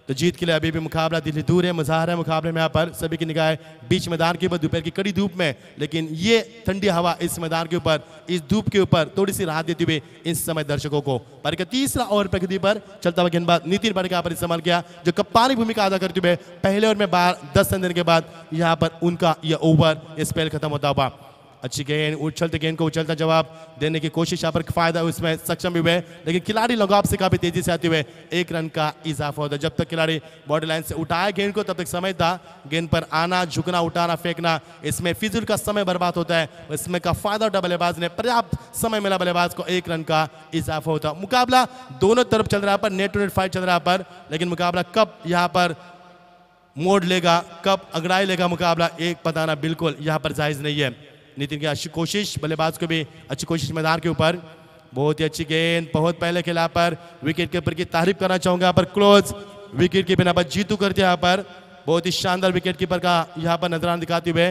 H: तो जीत के लिए अभी भी मुकाबला दिल्ली दूर है, मजा आ रहा है मुकाबले में। यहाँ पर सभी की निगाहें बीच मैदान के ऊपर दोपहर की कड़ी धूप में, लेकिन ये ठंडी हवा इस मैदान के ऊपर, इस धूप के ऊपर थोड़ी सी राहत देते हुए इस समय दर्शकों को। पर का तीसरा ओवर प्रगति पर चलता हुआ गेंदबाज नितिन पाटिल यहाँ पर इस्तेमाल किया, जो कप्तानी भूमिका अदा करते हुए पहले ओवर में 10 रन देने के बाद यहाँ पर उनका यह ओवर स्पेल खत्म होता हुआ। अच्छी गेंद, उछलते गेंद को उछलता जवाब देने की कोशिश, यहाँ पर फायदा उसमें सक्षम भी हुए, लेकिन खिलाड़ी लगाव से काफी तेजी से आते हुए 1 रन का इजाफा होता है। जब तक खिलाड़ी बॉर्डर लाइन से उठाए गेंद को तब तक समय था, गेंद पर आना, झुकना, उठाना, फेंकना, इसमें फिजूल का समय बर्बाद होता है। इसमें का फायदा उठा बल्लेबाज ने, पर्याप्त समय मिला बल्लेबाज को, 1 रन का इजाफा होता। मुकाबला दोनों तरफ चल रहा है पर, नेट टू नेट फाइट चल रहा है पर, लेकिन मुकाबला कब यहाँ पर मोड़ लेगा, कब अगड़ाई लेगा मुकाबला, एक बताना बिल्कुल यहाँ पर जायज नहीं है। नितिन की अच्छी कोशिश, बल्लेबाज को भी अच्छी कोशिश मैदान के ऊपर, बहुत ही अच्छी गेंद, बहुत पहले खेला पर। विकेट कीपर की तारीफ करना चाहूंगा यहाँ पर, क्लोज विकेट कीपर यहाँ पर जीतू करते यहाँ पर, बहुत ही शानदार विकेट कीपर का यहाँ पर नजराना दिखाते हुए,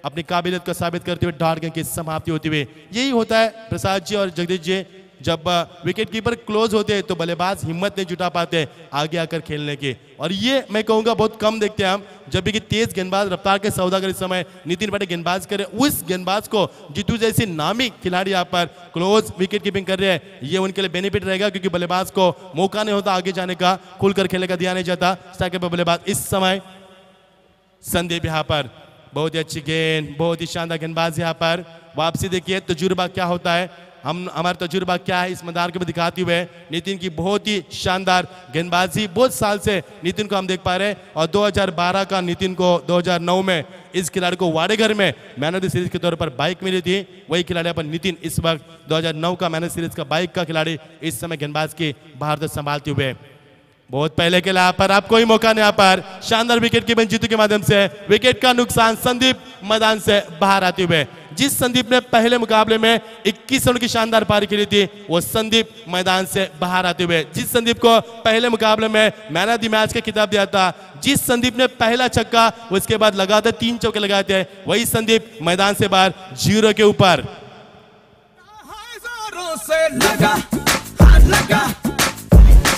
H: अपनी काबिलियत को साबित करते हुए डॉट गेंद की समाप्ति होती हुई। यही होता है प्रसाद जी और जगदीश जी, जब विकेट कीपर क्लोज होते हैं तो बल्लेबाज हिम्मत नहीं जुटा पाते आगे आकर खेलने की, और ये मैं कहूंगा बहुत कम देखते हैं हम। जब भी कि तेज गेंदबाज, रफ्तार के सौदागर इस समय नितिन पाटिल गेंदबाज करे, उस गेंदबाज को जीतू जैसे नामी खिलाड़ी यहाँ पर क्लोज विकेट कीपिंग कर रहे हैं, ये उनके लिए बेनिफिट रहेगा, क्योंकि बल्लेबाज को मौका नहीं होता आगे जाने का, खुलकर खेलने का दिया नहीं जाता। स्ट्राइकर पर बल्लेबाज इस समय संदीप यहाँ पर, बहुत ही अच्छी गेंद, बहुत ही शानदार गेंदबाज यहाँ पर। वापसी देखिए तजुर्बा क्या होता है, हमारा तजुर्बा क्या है इस मैदान के ऊपर दिखाते हुए। नितिन की बहुत ही शानदार गेंदबाजी, बहुत साल से नितिन को हम देख पा रहे हैं, और 2012 का नितिन को 2009 में इस खिलाड़ी को वाडेगर में मैन ऑफ द सीरीज के तौर पर बाइक मिली थी, वही खिलाड़ी पर नितिन इस वक्त 2009 का मैन ऑफ द सीरीज का बाइक का खिलाड़ी इस समय गेंदबाज की भारत संभालते हुए। बहुत पहले के लिए पर आप कोई मौका नहीं, यहाँ पर शानदार विकेट कीपिंग जीतू के माध्यम से विकेट का नुकसान, संदीप मैदान से बाहर आते हुए। जिस संदीप ने पहले मुकाबले में 21 रन की शानदार पारी खेली थी, वो संदीप मैदान से बाहर आते हुए। जिस संदीप को पहले मुकाबले में मैन ऑफ द मैच का खिताब दिया था, जिस संदीप ने पहला छक्का उसके बाद लगातार 3 चौके लगाए थे, वही संदीप मैदान से बाहर 0 के ऊपर।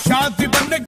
H: शांति बनने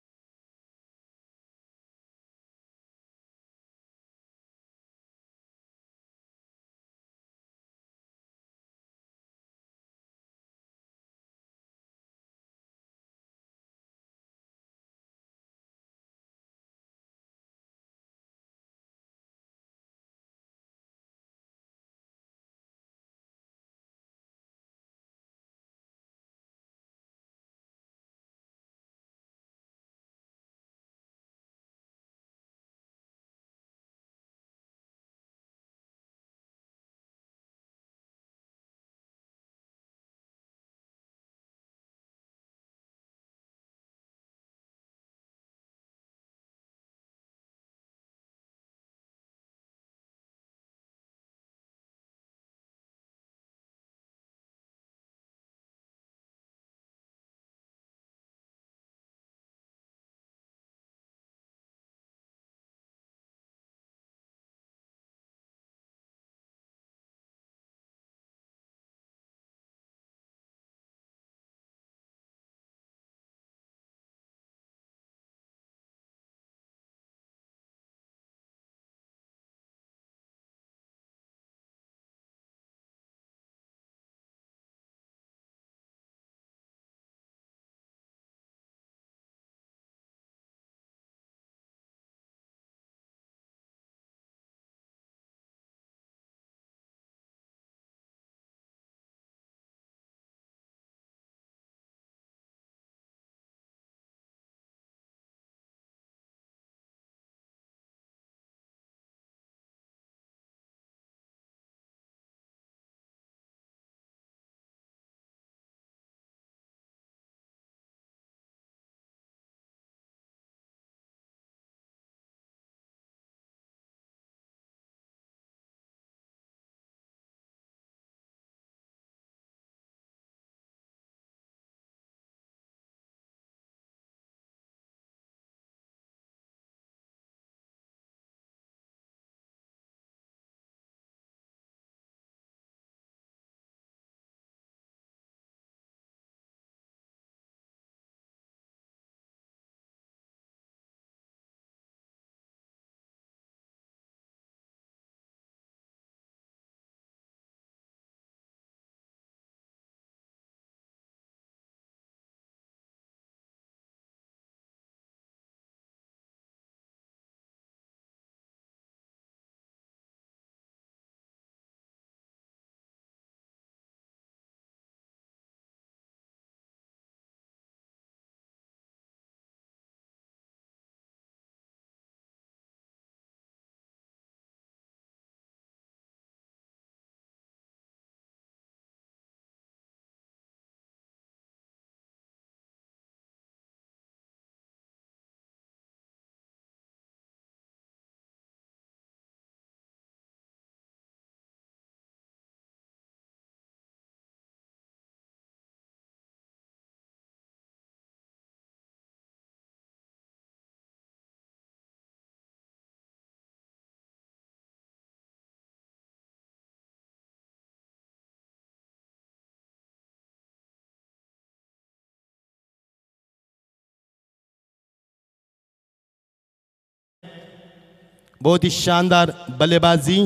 H: बहुत ही शानदार बल्लेबाजी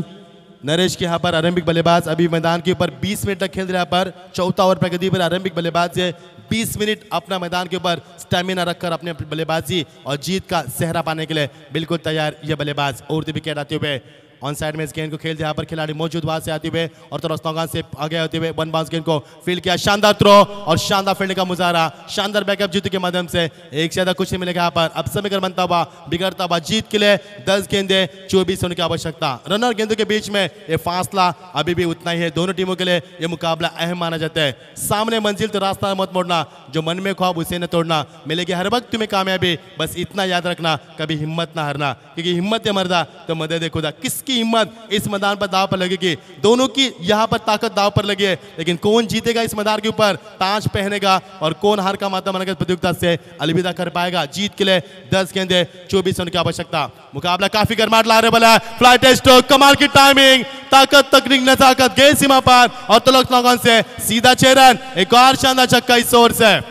H: नरेश के यहाँ पर आरंभिक बल्लेबाज अभी मैदान के ऊपर 20 मिनट तक खेल रहे हैं। यहाँ पर चौथा ओवर प्रगति पर आरंभिक बल्लेबाज है 20 मिनट अपना मैदान के ऊपर स्टेमिना रखकर अपने बल्लेबाजी और जीत का सेहरा पाने के लिए बिल्कुल तैयार ये बल्लेबाज। और विकेट आते हुए ऑन साइड में इस गेंद को खेलते यहाँ पर खिलाड़ी मौजूद वहां से आते हुए और तरफ से आगे आते हुए वन बाउंस गेंद को फील्ड किया। शानदार थ्रो और शानदार फील्डिंग का मुजाहरा, शानदार बैकअप जीत के माध्यम से एक से ज्यादा कुछ नहीं मिलेगा यहाँ पर। अब समीकरण बनता हुआ बिगड़ता हुआ जीत के लिए 10 गेंदे 24 होने की आवश्यकता। रन और गेंदों के बीच में ये फासला अभी भी उतना ही है। दोनों टीमों के लिए ये मुकाबला अहम माना जाता है। सामने मंजिल तो रास्ता मत मोड़ना, जो मन में ख्वाब उसे न तोड़ना। मिलेगी हर वक्त तुम्हें कामयाबी, बस इतना याद रखना कभी हिम्मत ना हारना, क्योंकि हिम्मत है मर्दा तो मदद है खुदा। किसकी हिम्मत इस मैदान पर दाव पर लगेगी? दोनों की यहाँ पर ताकत दाव पर लगी है, लेकिन कौन जीतेगा इस मैदान के ऊपर ताज पहनेगा और कौन हार का माता बनकर प्रतियोगिता से अलविदा कर पाएगा। जीत के लिए 10 गेंदे 24 रन की आवश्यकता। मुकाबला काफी गर्माहट ला रहे वाला है। फ्लाई टेस्ट, कमाल की टाइमिंग, ताकत तकनीक नजाकत, गेंद सीमा पार और तलक लगन से सीधा 6 रन। एक और शानदार छक्का इस ओवर से।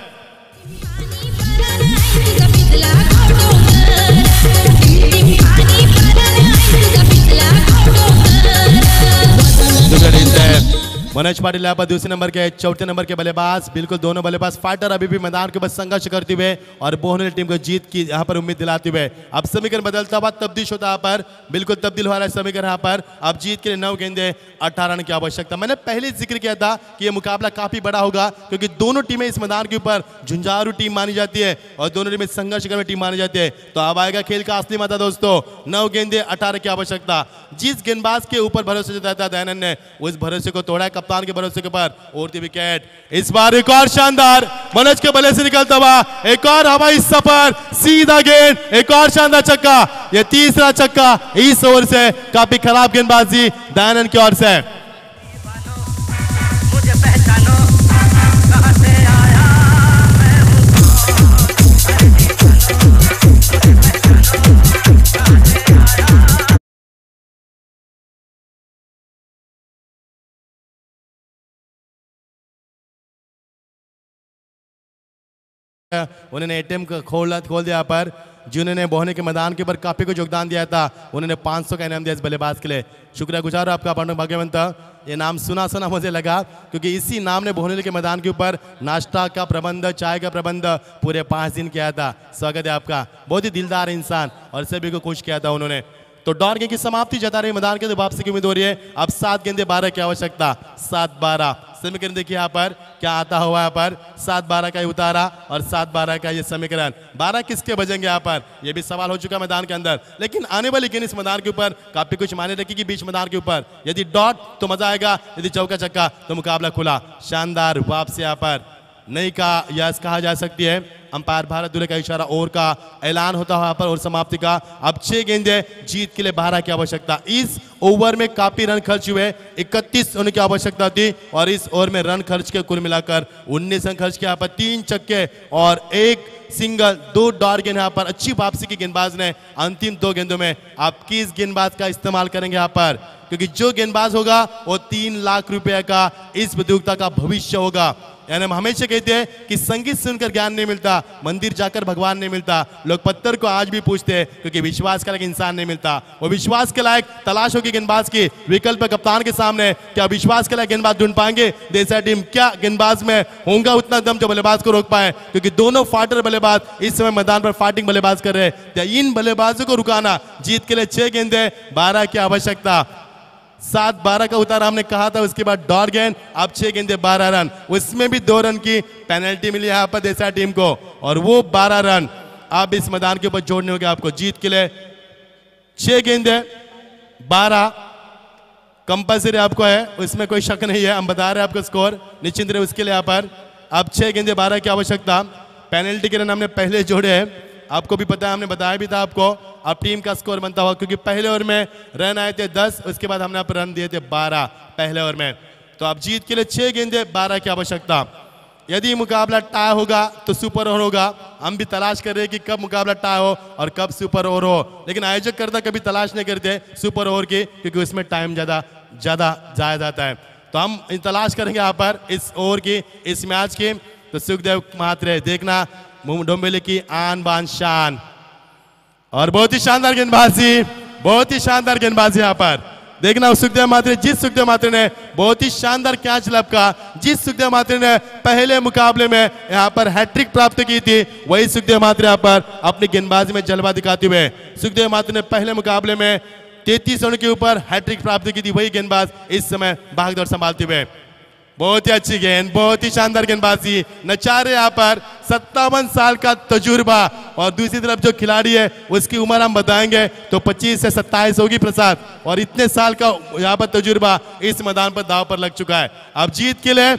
H: मनोज पाटिल यहाँ पर दूसरे नंबर के चौथे नंबर के बल्लेबाज। बिल्कुल दोनों बल्लेबाज फाइटर अभी भी मैदान के ऊपर संघर्ष करते हुए और बोहने टीम को जीत की यहाँ पर उम्मीद दिलाते हुए। अब समीकरण बदलता हुआ तब्दील होता है यहाँ पर, बिल्कुल तब्दील हो रहा है समीकरण यहाँ पर। अब जीत के लिए 9 गेंदे 18 रन की आवश्यकता। मैंने पहले जिक्र किया था कि यह मुकाबला काफी बड़ा होगा, क्योंकि दोनों टीमें इस मैदान के ऊपर झुंझारू टीम मानी जाती है और दोनों टीमें संघर्ष करने टीम मानी जाती है। तो अब आएगा खेल का असली मजा दोस्तों। 9 गेंदे 18 की आवश्यकता। जिस गेंदबाज के ऊपर भरोसा जताया था दयानंद ने, उस भरोसे को तोड़ा है कप्तान के भरोसे के ऊपर। और विकेट इस बार एक और शानदार मनोज के बल्ले से निकलता हुआ एक और हवाई सफर, सीधा गेंद, एक और शानदार छक्का। यह तीसरा छक्का इस ओवर से। काफी खराब गेंदबाजी दयानंद की ओर से।
K: मुझे पहचानो कहां से आया मैं
H: उन्होंने एटीएम खोल दिया पर, जिन्होंने बोहने के मैदान के ऊपर काफी कुछ योगदान दिया था। उन्होंने 500 का इनाम दिया इस बल्लेबाज के लिए। शुक्रिया गुजार आपका पांडव भाग्यवंत। ये नाम सुना सुना मुझे लगा, क्योंकि इसी नाम ने बोहने के मैदान के ऊपर नाश्ता का प्रबंध, चाय का प्रबंध पूरे 5 दिन किया था। स्वागत है आपका। बहुत ही दिलदार इंसान और सभी को खुश किया था उन्होंने। तो डॉर गेंद की समाप्ति जता रही मैदान के, तो वापसी की उम्मीद हो रही है। अब 7 गेंदे 12 की आवश्यकता। 7-12 समीकरण देखिए यहाँ पर क्या आता हुआ। यहाँ पर 7-12 का उतारा और 7-12 का ये समीकरण। 12 किसके बजेंगे यहाँ पर, ये भी सवाल हो चुका मैदान के अंदर। लेकिन आने वाली गेंद इस मैदान के ऊपर काफी कुछ मायने रखेगी बीच मैदान के ऊपर। यदि डॉट तो मजा आएगा, यदि चौका छक्का तो मुकाबला खुला। शानदार वापसी यहाँ पर नहीं का यस कहा जा सकती है। अंपायर भारत दुल्हे का इशारा ओवर का ऐलान होता है यहाँ पर और समाप्ति का। अब 6 गेंदे जीत के लिए 12 की आवश्यकता। इस ओवर में काफी रन खर्च हुए, 31 होने की आवश्यकता थी और इस ओवर में रन खर्च के कुल मिलाकर 19 रन खर्च किया। यहाँ पर 3 छक्के और 1 सिंगल, 2 डॉट गेंद। यहाँ पर अच्छी वापसी की गेंदबाज ने अंतिम 2 गेंदों में आप किस गेंदबाज का इस्तेमाल करेंगे यहाँ पर, क्योंकि जो गेंदबाज होगा वो 3 लाख रुपए का इस प्रतियोगिता का भविष्य होगा। यानी हम हमेशा कहते हैं कि संगीत सुनकर ज्ञान नहीं मिलता, मंदिर जाकर भगवान नहीं मिलता। लोग पत्थर को आज भी पूछते हैं, क्योंकि विश्वास के लायक इंसान नहीं मिलता। वो विश्वास के लायक तलाश होगी गेंदबाज की। विकल्प कप्तान के सामने, क्या विश्वास के लायक गेंदबाज ढूंढ पाएंगे देसा टीम? क्या गेंदबाज में होगा उतना दम जो बल्लेबाज को रोक पाए? क्योंकि दोनों फाइटर बल्लेबाज इस समय मैदान पर फाइटिंग बल्लेबाज कर रहे हैं। इन बल्लेबाजों को रुकाना। जीत के लिए 6 गेंदे 12 की आवश्यकता। 7-12 का उतारा हमने कहा था, उसके बाद डॉट गेंद। अब 6 गेंदे 12 रन, उसमें भी 2 रन की पेनल्टी मिली यहाँ पर देसा टीम को और वो 12 रन अब इस मैदान के ऊपर जोड़ने होंगे आपको। जीत के लिए 6 गेंदे 12 कंपल्सरी आपको है, उसमें कोई शक नहीं है। हम बता रहे हैं आपको स्कोर, निश्चिंत रहे उसके लिए। यहाँ पर अब 6 गेंदे 12 की आवश्यकता। पेनल्टी के रन हमने पहले जोड़े हैं, आपको भी पता है, हमने बताया भी था आपको। अब टीम का स्कोर बनता हुआ, क्योंकि पहले ओवर में रन आए थे 10, उसके बाद हमने आप रन दिए थे 12 पहले ओवर में। तो अब जीत के लिए 6 गेंदे 12 की आवश्यकता। यदि मुकाबला टाई होगा तो सुपर ओवर होगा। हम भी तलाश कर रहे हैं कि कब मुकाबला टाई हो और कब सुपर ओवर हो, लेकिन आयोजक करता कभी तलाश नहीं करते सुपर ओवर की, क्योंकि उसमें टाइम ज़्यादा जाया जाता है। तो हम तलाश करेंगे यहाँ पर इस ओवर की, इस मैच की। तो सुखदेव महात्रे देखना, डोंबिवली की आन बान शान और बहुत ही शानदार गेंदबाजी बहुत ही शानदार गेंदबाजी यहाँ पर। देखना सुखदेव मात्रे, जिस सुखदेव मात्रे ने बहुत ही शानदार कैच लपका, जिस सुखदेव मात्रे ने पहले मुकाबले में यहाँ पर हैट्रिक प्राप्त की थी, वही सुखदेव मात्रे यहाँ पर अपनी गेंदबाजी में जलवा दिखाते हुए। सुखदेव मात्रे ने पहले मुकाबले में 33 रनों के ऊपर हैट्रिक प्राप्त की थी, वही गेंदबाज इस समय भागदौड़ संभालते हुए। बहुत ही अच्छी गेंद, बहुत ही शानदार गेंदबाजी। नचारे यहाँ पर 57 साल का तजुर्बा, और दूसरी तरफ जो खिलाड़ी है उसकी उम्र हम बताएंगे तो 25 से 27 होगी प्रसाद, और इतने साल का यहाँ पर तजुर्बा इस मैदान पर दाव पर लग चुका है। अब जीत के लिए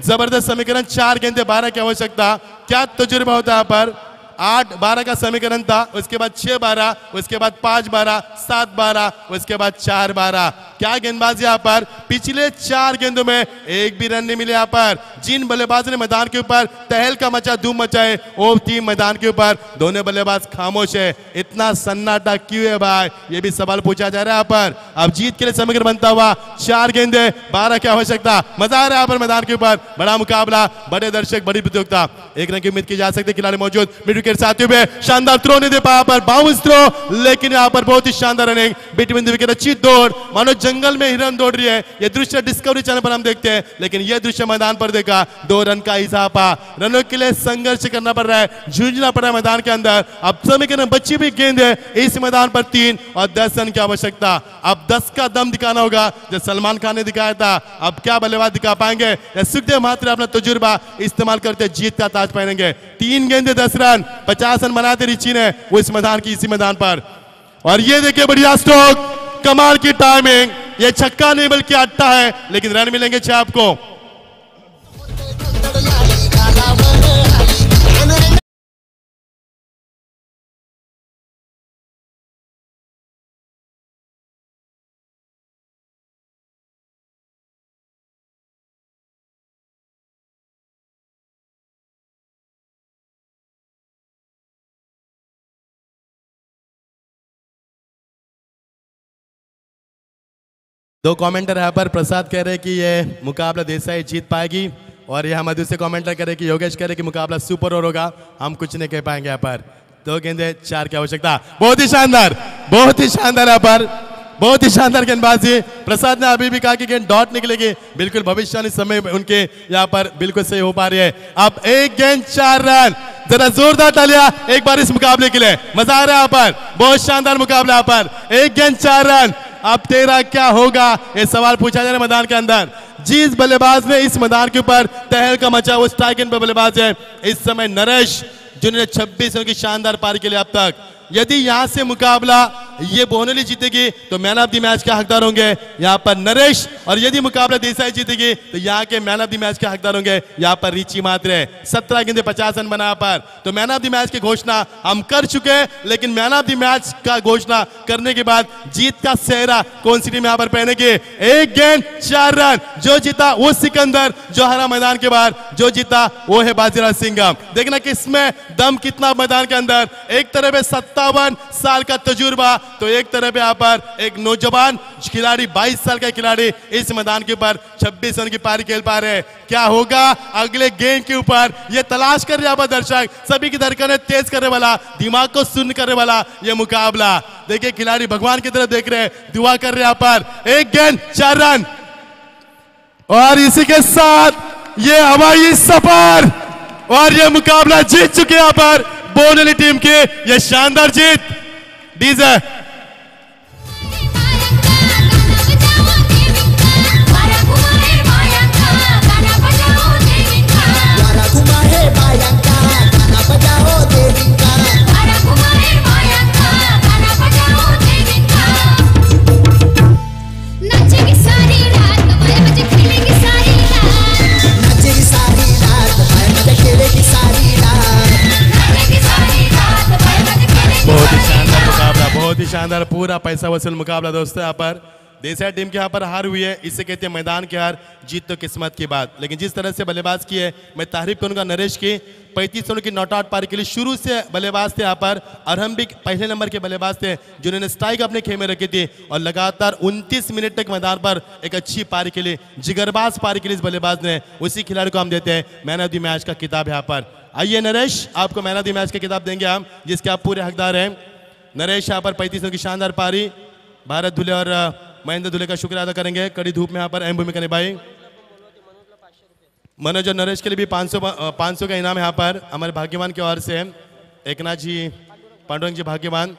H: जबरदस्त समीकरण, 4 गेंदे 12 की आवश्यकता। क्या तजुर्बा होता है यहाँ पर? 8-12 का समीकरण था, उसके बाद 6-12, उसके बाद 5-12, 7-12, उसके बाद 4-12। क्या गेंदबाजी यहाँ पर? पिछले 4 गेंदों में एक भी रन नहीं मिले यहाँ पर। जिन बल्लेबाज ने मैदान के ऊपर तहलका मचा, धूम मचाए, वो टीम मैदान के ऊपर दोनों बल्लेबाज खामोश है। इतना सन्नाटा क्यों है भाई, ये भी सवाल पूछा जा रहा है यहाँ पर। अब जीत के लिए समीकरण बनता हुआ 4 गेंदे 12 की आवश्यकता। मजा आ रहा है यहाँ पर मैदान के ऊपर, बड़ा मुकाबला, बड़े दर्शक, बड़ी प्रतियोगिता। 1 रन की उम्मीद की जा सकती है, खिलाड़ी मौजूद, मिड विकेट साथियों में शानदार थ्रो नहीं दे पाया पर बाउंस थ्रो, लेकिन यहाँ पर बहुत ही शानदार रनिंग बिटवीन द विकेट, अच्छी दौड़, मानो जंगल में हिरन दौड़ रही है। ये दृश्य डिस्कवरी चैनल पर हम देखते हैं, लेकिन ये दृश्य मैदान पर देखा, 2 रन का इजाफा। रनों के लिए संघर्ष करना पड़ रहा है, जूझना पड़ रहा है मैदान के अंदर। अब समीकरण बची भी गेंद है इस मैदान पर 3 और 10 रन की आवश्यकता। अब 10 का दम दिखाना होगा जो सलमान खान ने दिखाया था। अब क्या बल्लेबाज दिखा पाएंगे या सुखदेव मात्रे अपना तजुर्बा इस्तेमाल करते जीत का ताज पहनेंगे? 3 गेंदे 10 रन, 50 रन बनाते रिची ने उस मैदान की, इसी मैदान पर। और ये देखिए बढ़िया स्ट्रोक, कमाल की टाइमिंग, ये छक्का नहीं बल्कि अट्टा है, लेकिन रन मिलेंगे 6 आपको। दो कमेंटर यहाँ पर, प्रसाद कह रहे कि ये मुकाबला देसाई जीत पाएगी, और यहाँ मधु से कमेंटर कह रहे कि योगेश कह रहे कि मुकाबला सुपर ओवर होगा। हम कुछ नहीं कह पाएंगे यहाँ पर। 2 गेंदे 4 की आवश्यकता। बहुत ही शानदार, बहुत ही शानदार यहाँ पर, बहुत ही शानदार गेंदबाजी। प्रसाद ने अभी भी कहा कि गेंद डॉट निकलेगी, बिल्कुल भविष्यवाणी समय उनके यहाँ पर बिल्कुल सही हो पा रही है। अब 1 गेंद 4 रन, जरा जोरदार तालियां एक बार इस मुकाबले के लिए। मजा आ रहा है यहाँ पर, बहुत शानदार मुकाबला यहाँ पर। 1 गेंद 4 रन, अब तेरा क्या होगा, ये सवाल पूछा जा रहा है मैदान के अंदर। जिस बल्लेबाज ने इस मैदान के ऊपर तहलका मचा वो स्ट्राइक एंड पे बल्लेबाज है इस समय नरेश, जिन्होंने 26 रन की शानदार पारी के लिए अब तक। यदि यहां से मुकाबला ये बोनली जीतेगी तो मैन ऑफ द मैच के हकदार होंगे यहाँ पर नरेश, और यदि मुकाबला देसाई जीतेगी तो यहाँ के मैन ऑफ द मैच के हकदार होंगे यहाँ पर रिची मात्रे। 17 गेंदे 50 रन बना पर, तो मैन ऑफ द मैच की घोषणा हम कर चुके हैं, लेकिन मैन ऑफ द मैच का घोषणा करने के बाद जीत का सेहरा कौन सी टीम यहाँ पर पहनेगी? 1 गेंद 4 रन, जो जीता वो सिकंदर, जो हरा मैदान के बाहर, जो जीता वो है बाजीराव सिंघम। देखना किसमें दम कितना मैदान के अंदर। एक तरफ है 57 साल का तजुर्बा, तो एक तरफ यहाँ पर एक नौजवान खिलाड़ी, 22 साल का खिलाड़ी इस मैदान के ऊपर 26 रन की पारी खेल पा रहे हैं। क्या होगा अगले गेंद के ऊपर, ये तलाश कर रहे हैं दर्शक, सभी की धड़कनें तेज करने वाला, दिमाग को सुन्न करने वाला ये मुकाबला। देखिए खिलाड़ी भगवान की तरफ देख रहे हैं, दुआ कर रहे हैं यहाँ पर। 1 गेंद 4 रन, और इसी के साथ ये हवाई सफर और ये मुकाबला जीत चुके यहाँ पर बोनली टीम की ये शानदार जीत। डीजे बहुत ही शानदार पूरा पैसा वसूल मुकाबला दोस्तों। यहाँ पर देसाई टीम के यहाँ पर हार हुई है, इससे कहते हैं मैदान की हार, जीत तो किस्मत की बात। लेकिन जिस तरह से बल्लेबाज की है, मैं तारीफ करूंगा नरेश की। 35 रनों की नॉट आउट पारी के लिए शुरू से बल्लेबाज थे यहाँ पर, अरहम भी पहले नंबर के बल्लेबाज थे जिन्होंने स्ट्राइक अपने खेमे रखी थी, और लगातार 29 मिनट तक मैदान पर एक अच्छी पारी के लिए, जिगरबाज पारी के लिए इस बल्लेबाज ने, उसी खिलाड़ी को हम देते हैं मैन ऑफ द मैच का किताब यहाँ पर। आइए नरेश, आपको मैन ऑफ द मैच का किताब देंगे हम, जिसके आप पूरे हकदार हैं। नरेश यहाँ पर 35 रनों की शानदार पारी। भारत दुले और महेंद्र दुले का शुक्रिया अदा करेंगे। कड़ी धूप में यहाँ पर अहम भूमिका निभाई। मनोज और नरेश के लिए भी 500 का इनाम यहाँ पर हमारे भाग्यवान की ओर से, एकनाथ जी पांडुरंग जी भाग्यवान।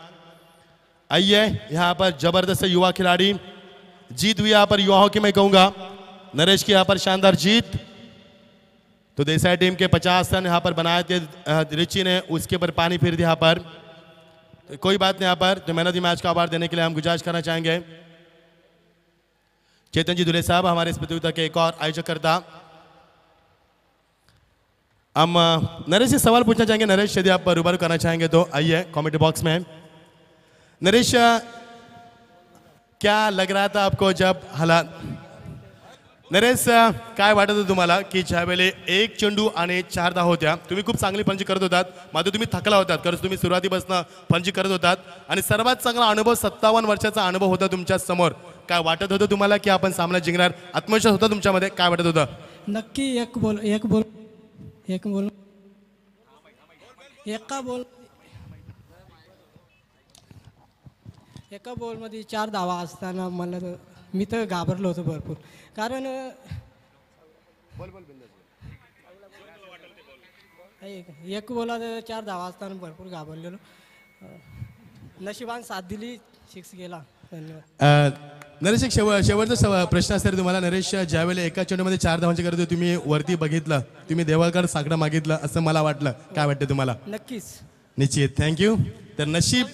H: आइए यहाँ पर जबरदस्त युवा खिलाड़ी जीत हुई यहाँ पर युवाओं की, मैं कहूँगा नरेश की यहाँ पर शानदार जीत। तो देसाई टीम के 50 रन यहाँ पर बनाए थे रिची ने, उसके ऊपर पानी फिर दिया यहाँ पर। तो कोई बात नहीं यहाँ पर। तो मैन ऑफ द मैच का अवार्ड देने के लिए हम गुजारिश करना चाहेंगे चेतन जी दुले साहब, हमारे इस प्रतियोगिता के एक और आयोजकर्ता। हम नरेश से सवाल पूछना चाहेंगे। नरेश यदि आप रूबरू करना चाहेंगे तो आइए कमेंट बॉक्स में। नरेश क्या लग रहा था आपको जब हालात, नरेश काय वाटत होतं तुम्हाला की ज्यावेळी 1 चेंडू आणि 4 धावा होत्या, तुम्ही खूप चांगली फलंदाजी करत होतात, मात्र तुम्ही थकला होतात कारण तुम्ही सुरुवातीपासून फलंदाजी करत होतात आणि सर्वात चांगला अनुभव 57 वर्षाचा अनुभव होता तुमच्या समोर, काय वाटत होतं तुम्हाला की आपण सामना जिंकणार? आत्मविश्वास होता तुमच्यामध्ये? काय वाटत होतं?
F: नक्की एका बॉलमध्ये 4 धावा असताना मला मी तर घाबरलो होतो भरपूर, कारण एक बॉलात 4 धावा असताना भरपूर घाबरलेलो. नशिबान साथ दिली, 6 गेला. धन्यवाद.
H: नरेश एक शेवटचा प्रश्न असेल तुम्हाला. नरेश ज्यावेळेला एका चेंडूमध्ये 4 धावांची गरज होती, तुम्ही वरती बघितलं, तुम्ही देवाकडे साकडं मागितलं असं मला वाटलं, काय वाटतं तुम्हाला?
F: नक्कीच.
H: निश्चित, थँक्यू. तर नशीब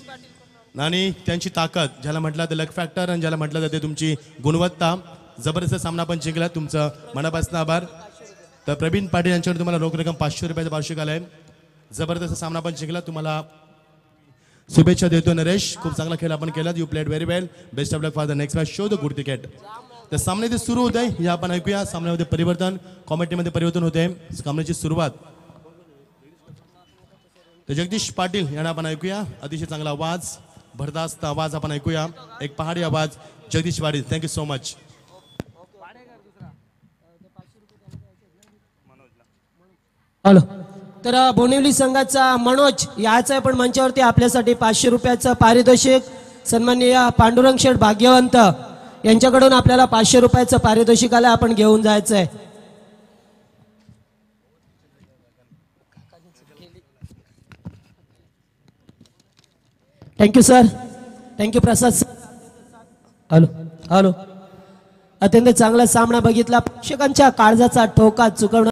H: आणि त्यांची ताकद, ज्याला म्हटलं तर लक फॅक्टर आणि ज्याला म्हटलं जाते तुमची गुणवत्ता, जबरदस्त सामना पण जिंकला. तुमचं मनापासून आभार. तर प्रवीण पाटील यांच्याकडे तुम्हाला रोख रक्कम 500 रुपयाचं पारितोषिक आलंय. जबरदस्त सामना पण जिंकला, तुम्हाला शुभेच्छा देतो नरेश. खूप चांगला खेळ आपण केला. You played very well. Best of luck for the next match. Show the good cricket. तर सामने ते सुरू होत आहे, या आपण ऐकूया. सामन्यामध्ये परिवर्तन, कॉमेंट्रीमध्ये परिवर्तन होते. सामन्याची सुरुवात तर जगदीश पाटील यांना आपण ऐकूया. अतिशय चांगला आवाज, भरदास्त आवाज आपण ऐकूया. एक पहाडी आवाज, Jagdish Patil. Thank you so much.
F: Hello. तर बोनिवली संघाचा मनोज याचा पण मंचावरती आपल्यासाठी 500 रुपयाचं पारितोषिक. सन्माननीय पांडुरंग शेठ भाग्यवंत यांच्याकडून आपल्याला 500 रुपयाचं पारितोषिक आलं, आपण घेऊन जायचं आहे. Thank you sir. थँक्यू प्रसाद सर. हॅलो. अत्यंत चांगला सामना बघितला. प्रेक्षकांच्या काळजाचा ठोका चुकवणं